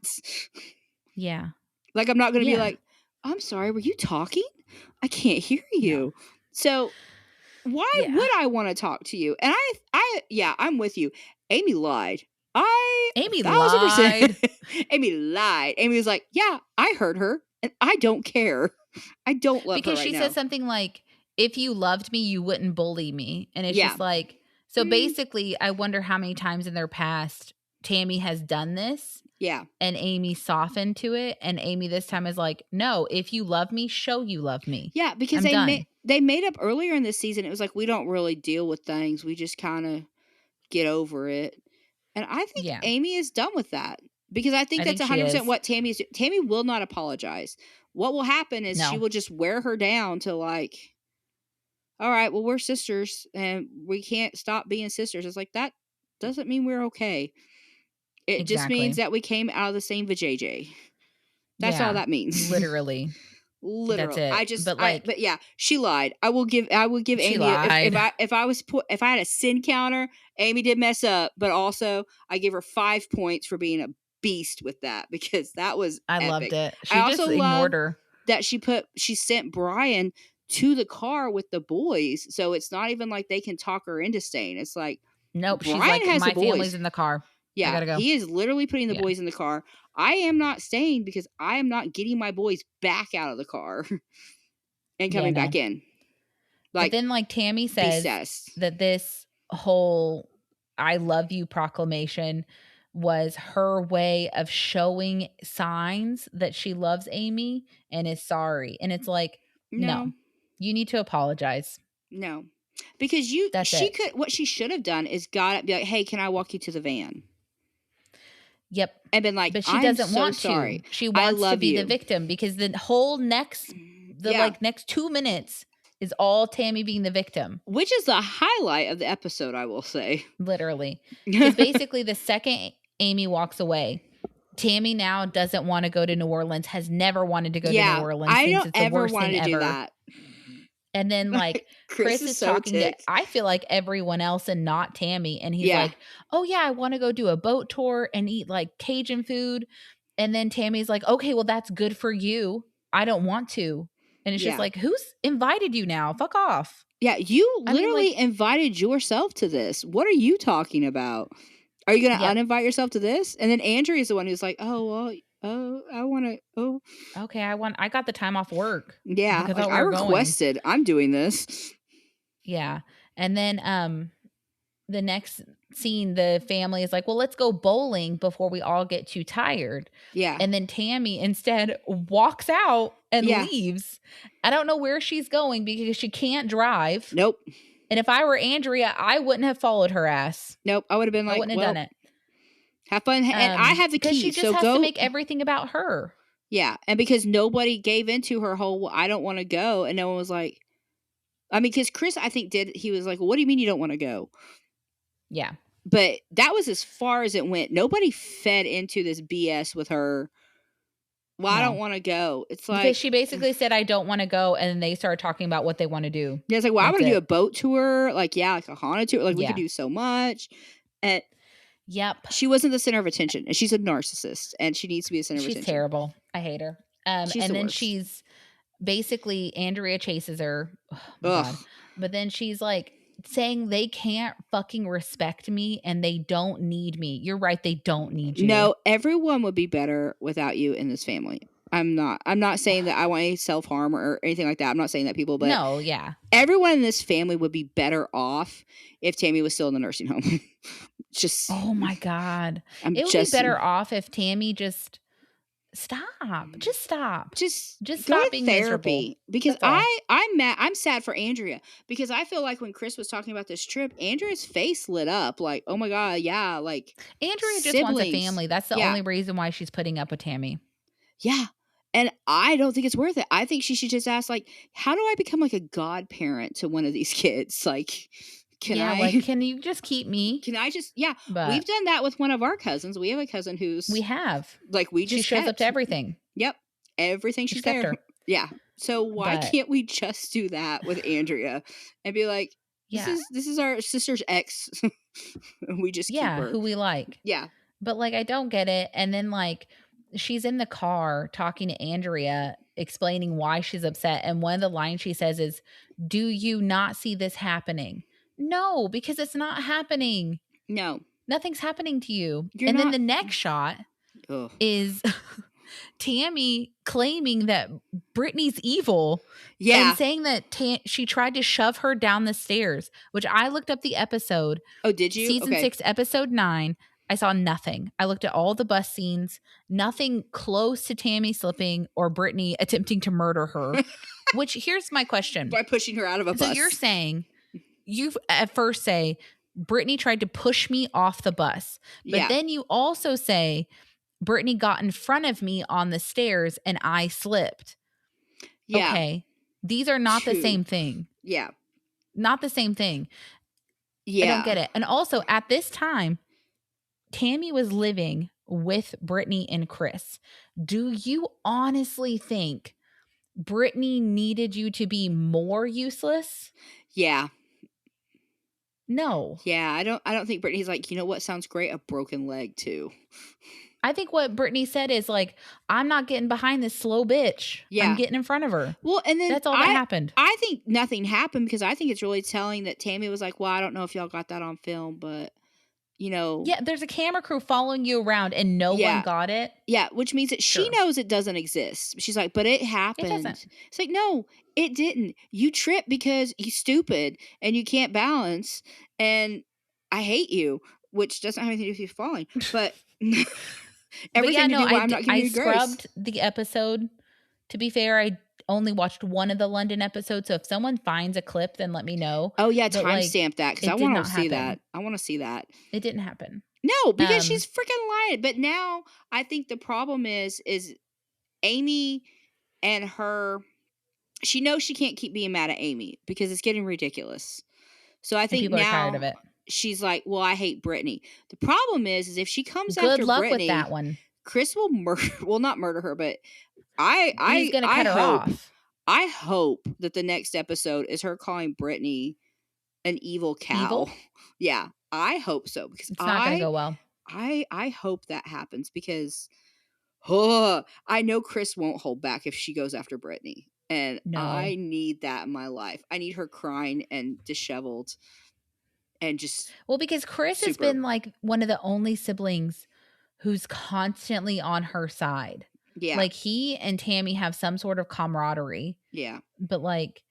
Yeah. Like I'm not gonna be Yeah. like, "I'm sorry, were you talking? I can't hear No. you." So why Yeah. would I want to talk to you? And yeah, I'm with you. Amy lied. I Amy 1,000%. lied Amy lied. Amy was like, "Yeah, I heard her, and I don't care. I don't love her because right she says now." something like, if you loved me, you wouldn't bully me. And it's Yeah. just like, so Mm, basically, I wonder how many times in their past Tammy has done this yeah. and Amy softened to it. And Amy this time is like, no, if you love me, show you love me. Yeah, because I'm done. they made up earlier in this season. It was like we don't really deal with things. We just kind of get over it. And I think Yeah, Amy is done with that because I think I that's think she 100% is. what Tammy is. Tammy will not apologize. What will happen is she No, will just wear her down to like, all right, well, we're sisters and we can't stop being sisters. It's like that doesn't mean we're okay. It just means exactly. that we came out of the same vajayjay. That's all Yeah, that means. literally. That's Literal. it. But like, But yeah, she lied. I will give she Amy lied. if I had a sin counter, Amy did mess up, but also I give her 5 points for being a beast with that because that was I loved epic. it. I She just also love ignored her. that she sent Brian to the car with the boys, so it's not even like they can talk her into staying. It's like Nope. She's Brian like, has the my family's boys. in the car. I Yeah, gotta go. he is literally putting the Yeah. boys in the car. I am not staying because I am not getting my boys back out of the car and Yeah, coming no. back in. But Like then, like, Tammy beast says status. that this whole I love you proclamation was her way of showing signs that she loves Amy and is sorry. And it's like, no, No, you need to apologize. no. Because That's she it. could what she should have done is got up, be like, "Hey, can I walk you to the van?" Yep. And been like, But she "I'm doesn't so want to. sorry. She I wants to love be the you." victim because the whole next The like next 2 minutes is all Tammy being the victim. Which is the highlight of the episode, I will say. Literally. Because basically the second Amy walks away, Tammy now doesn't want to go to New Orleans, has never wanted to go to New Orleans, thinks it's the worst thing ever. Do that. And then like Chris is so talking ticked. To I feel like everyone else and not Tammy. And he's like, oh yeah, I want to go do a boat tour and eat like Cajun food. And then Tammy's like, okay, well that's good for you. I don't want to. And it's just like, who's invited you now? Fuck off. Yeah, you literally invited yourself to this. What are you talking about? Are you going to uninvite yourself to this? And then Andrea is the one who's like, oh, well, I want to, oh. Okay, I got the time off work. Yeah, like, I requested. I'm doing this. Yeah. And then the next scene, the family is like, well, let's go bowling before we all get too tired. Yeah. And then Tammy instead walks out and leaves. I don't know where she's going because she can't drive. Nope. And if I were Andrea, I wouldn't have followed her ass. Nope. I would have been like, I wouldn't have done it. Have fun. And I have the key. She just has to make everything about her. Yeah. And because nobody gave into her whole, I don't want to go. And no one was like, I mean, because Chris, I think he was like, well, what do you mean you don't want to go? Yeah. But that was as far as it went. Nobody fed into this BS with her. Well, no. I don't want to go. It's like. Because she basically said, I don't want to go. And then they started talking about what they want to do. Yeah, it's like, well, I want to do a boat tour. Like, like a haunted tour. Like, we could do so much. And yep. She wasn't the center of attention. And she's a narcissist. And she needs to be the center of attention. She's terrible. I hate her. And then she's basically, Andrea chases her. Oh, my God. But then she's like, saying they can't fucking respect me and they don't need me. You're right, they don't need you. No, everyone would be better without you in this family. I'm not saying that I want any self-harm or anything like that. I'm not saying that, people, but no, yeah. Everyone in this family would be better off if Tammy was still in the nursing home. Just oh my God. It would be better off if Tammy just stop. Just stop being therapy miserable. Because I'm mad. I'm sad for Andrea because I feel like when Chris was talking about this trip, Andrea's face lit up like, oh my God, yeah, like Andrea just wants a family. That's the only reason why she's putting up with Tammy. Yeah. And I don't think it's worth it. I think she should just ask, like, how do I become like a godparent to one of these kids? Like, can you just keep me? Can I just, but we've done that with one of our cousins. We have a cousin who's. We have. Like, she shows up to everything. Yep. Everything she's there. Her. Yeah. So why can't we just do that with Andrea and be like, this is our sister's ex. We just keep her. Who we like. Yeah. But like, I don't get it. And then like, she's in the car talking to Andrea, explaining why she's upset. And one of the lines she says is, do you not see this happening? No, because it's not happening. No. Nothing's happening to you. Then the next shot is Tammy claiming that Brittany's evil. Yeah. And saying that she tried to shove her down the stairs, which I looked up the episode. Oh, did you? Season 6, episode 9. I saw nothing. I looked at all the bus scenes, nothing close to Tammy slipping or Brittany attempting to murder her. Which, here's my question. By pushing her out of a bus. So you're saying, you at first say, Brittany tried to push me off the bus. But then you also say, Brittany got in front of me on the stairs and I slipped. Yeah. Okay. These are not the same thing. Yeah. Not the same thing. Yeah. I don't get it. And also, at this time, Tammy was living with Brittany and Chris. Do you honestly think Brittany needed you to be more useless? Yeah. No. Yeah, I don't think Brittany's like, you know what sounds great? A broken leg too. I think what Brittany said is like, I'm not getting behind this slow bitch. Yeah. I'm getting in front of her. Well, and then that's all that happened. I think nothing happened because I think it's really telling that Tammy was like, well, I don't know if y'all got that on film, but you know. Yeah, there's a camera crew following you around and no one got it. Yeah, which means that she knows it doesn't exist. She's like, but it happened. It doesn't. It's like, no, it didn't. You tripped because you're stupid and you can't balance and I hate you, which doesn't have anything to do with you falling. But everything to do why I'm not giving you grace. I scrubbed the episode. To be fair, I only watched one of the London episodes, so if someone finds a clip, then let me know. Oh yeah, timestamp that because I want to see that. I want to see that. It didn't happen. No, because she's freaking lying. But now I think the problem is Amy and her she knows she can't keep being mad at Amy because it's getting ridiculous. So I And think people are tired of now it. she's like, well, I hate Brittany. The problem is if she comes Good after luck with Brittany, that one. Chris will not murder her, but He's going to cut her off. I hope that the next episode is her calling Brittany an evil cow. Evil? Yeah, I hope so because it's not going to go well. I hope that happens because I know Chris won't hold back if she goes after Brittany. And I need that in my life. I need her crying and disheveled and just because Chris has been like one of the only siblings who's constantly on her side. Yeah. Like he and Tammy have some sort of camaraderie. Yeah. But like,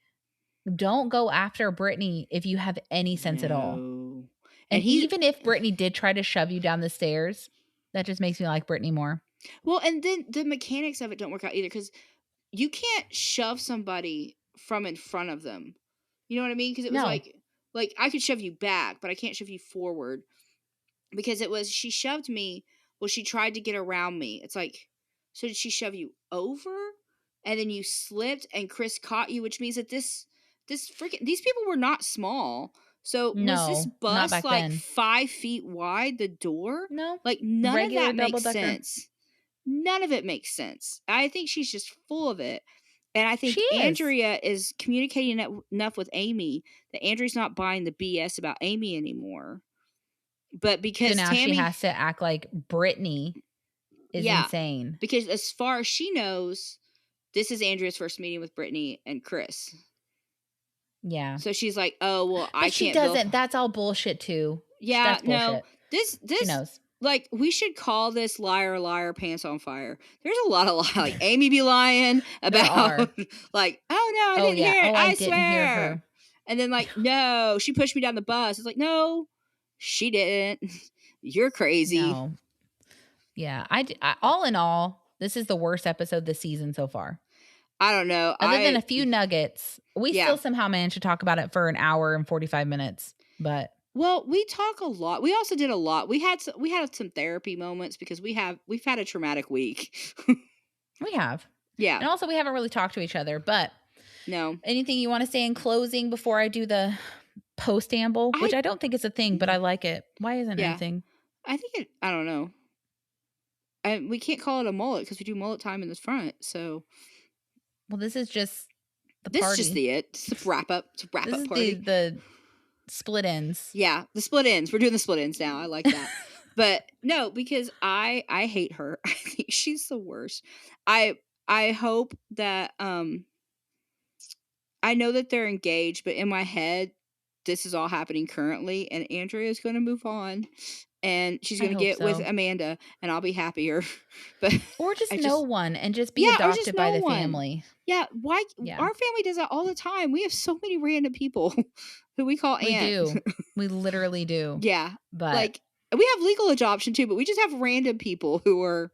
don't go after Brittany if you have any sense at all. And even if Brittany did try to shove you down the stairs, that just makes me like Brittany more. Well, and then the mechanics of it don't work out either because you can't shove somebody from in front of them. You know what I mean? Because it was like I could shove you back, but I can't shove you forward. Because it was, she shoved me, well, she tried to get around me. It's like, so did she shove you over? And then you slipped and Chris caught you, which means that these people were not small. So was this bus like 5 feet wide, the door? No. Like none of that makes sense. None of it makes sense. I think she's just full of it. And I think Andrea is communicating enough with Amy that Andrea's not buying the BS about Amy anymore. But because so now Tammy, she has to act like Brittany is insane. Because as far as she knows, this is Andrea's first meeting with Brittany and Chris. Yeah. So she's like, oh, well, I can't. She doesn't. That's all bullshit too. Yeah, that's bullshit. No. This she knows. Like, we should call this liar, liar, pants on fire. There's a lot of like Amy be lying about like, oh no, I didn't hear it. I swear. Hear her. And then like, no, she pushed me down the bus. It's like, no, she didn't. You're crazy. No. Yeah. I all in all, this is the worst episode this season so far. I don't know. Other than a few nuggets, we still somehow managed to talk about it for an hour and 45 minutes. But well, we talk a lot. We also did a lot. We had some therapy moments because we've had a traumatic week. We have. Yeah. And also we haven't really talked to each other, but no. Anything you want to say in closing before I do the post-amble, which I don't think is a thing, but I like it. Why isn't it a thing? I think I don't know. We can't call it a mullet because we do mullet time in the front. So, well, this is just the party. This is just it's a wrap up. It's a wrap up party. The split ends. Yeah, the split ends. We're doing the split ends now. I like that. But no, because I hate her. I think she's the worst. I hope that I know that they're engaged, but in my head, this is all happening currently, and Andrea is going to move on. And she's going to get with Amanda, and I'll be happier. But or just no one and just be adopted by the family. Yeah, why? Yeah. Our family does that all the time. We have so many random people who we call aunt. We do. We literally do. Yeah, but like we have legal adoption too, but we just have random people who are.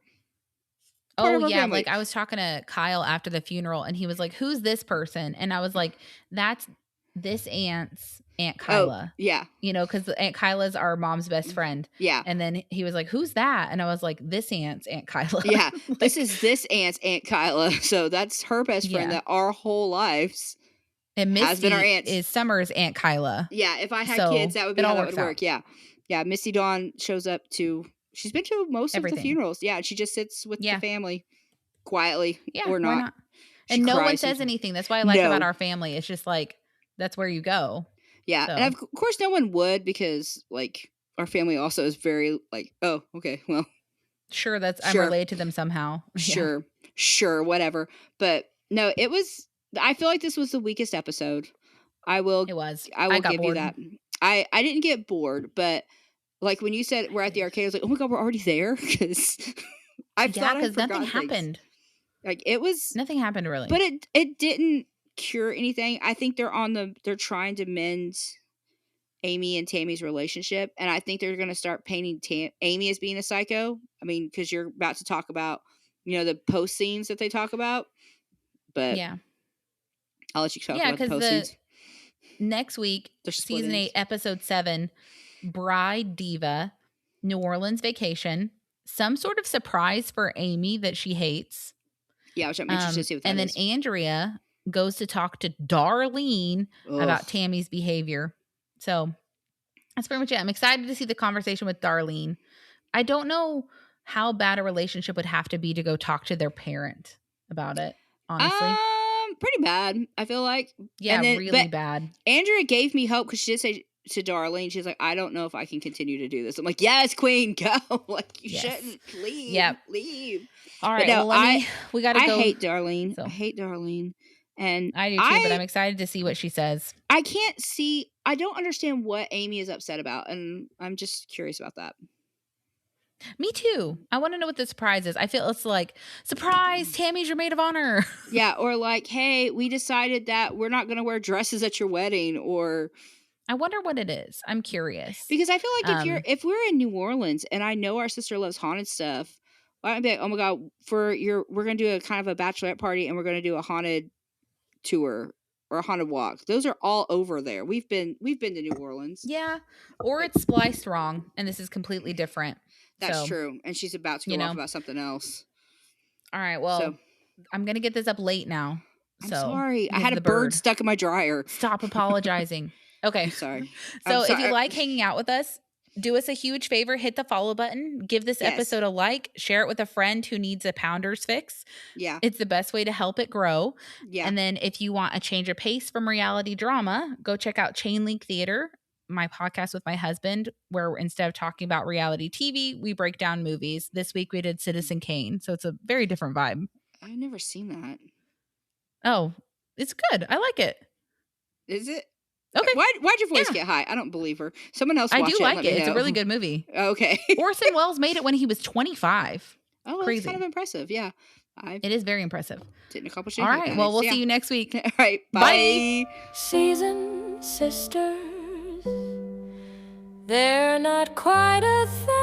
Oh yeah, family. Like I was talking to Kyle after the funeral, and he was like, "Who's this person?" And I was like, "That's this aunt's Aunt Kyla." Oh, yeah, you know, because Aunt Kyla's our mom's best friend. Yeah, and then he was like, "Who's that?" And I was like, "This aunt's Aunt Kyla." Yeah, like, this is this aunt's Aunt Kyla, so that's her best friend that our whole lives. And Misty has been our aunt. Is Summer's Aunt Kyla. Yeah, if I had kids, that would be how that would work. Yeah, yeah. Misty Dawn shows up to. She's been to most of the funerals. Yeah, she just sits with the family quietly. Yeah, or not. And no one says anything. That's what I like about our family. It's just like that's where you go. Yeah, so. And of course, no one would because like our family also is very like, oh, okay, well, sure, I'm related to them somehow. Sure, whatever. But no, it was. I feel like this was the weakest episode. It was. I will give you that. I didn't get bored, but like when you said we're at the arcade, I was like, oh my god, we're already there because because nothing happened. Like it was nothing happened really, but it didn't cure anything. I think they're trying to mend Amy and Tammy's relationship, and I think they're going to start painting Amy as being a psycho. I mean, because you're about to talk about the post scenes that they talk about, but yeah. I'll let you talk about the post scenes. Next week, season 8, episode 7, Bride Diva, New Orleans vacation, some sort of surprise for Amy that she hates. Yeah, which I'm interested to see what that is. And then Andrea goes to talk to Darlene about Tammy's behavior. So that's pretty much it. I'm excited to see the conversation with Darlene. I don't know how bad a relationship would have to be to go talk to their parent about it, honestly. Pretty bad, I feel like. Yeah, really bad. Andrea gave me hope because she did say to Darlene, she's like, I don't know if I can continue to do this. I'm like, yes, queen, go. Like, you shouldn't leave. Yep. Leave. All right, no, well, we got to go. I hate Darlene. So. I hate Darlene. And I do too, but I'm excited to see what she says. I don't understand what Amy is upset about, and I'm just curious about that. Me too. I want to know what the surprise is. I feel it's like, surprise, Tammy's your maid of honor. Yeah, or like, hey, we decided that we're not going to wear dresses at your wedding, or... I wonder what it is. I'm curious. Because I feel like if we're in New Orleans and I know our sister loves haunted stuff, I'd be like, oh my God, we're going to do a kind of a bachelorette party and we're going to do a haunted tour or a haunted walk. Those are all over there. We've been to New Orleans. Yeah. Or it's spliced wrong and this is completely different. That's true. And she's about to go off about something else. All right. Well, I'm going to get this up late now. I'm sorry. I had a bird stuck in my dryer. Stop apologizing. Okay. I'm sorry. So if you like hanging out with us, do us a huge favor, hit the follow button, give this episode a like, share it with a friend who needs a Pounders fix. Yeah. It's the best way to help it grow. Yeah. And then if you want a change of pace from reality drama, go check out Chain Link Theater, my podcast with my husband, where instead of talking about reality TV, we break down movies. This week we did Citizen Kane. So it's a very different vibe. I've never seen that. Oh, it's good. I like it. Is it? Okay. Why'd your voice get high? I don't believe her. Someone else watch it. I do like it. It's a really good movie. Okay. Orson Welles made it when he was 25. Oh, crazy. That's kind of impressive. Yeah. It is very impressive. Didn't accomplish anything. All right. Well, we'll see you next week. All right. Bye. Seasoned sisters, they're not quite a thing.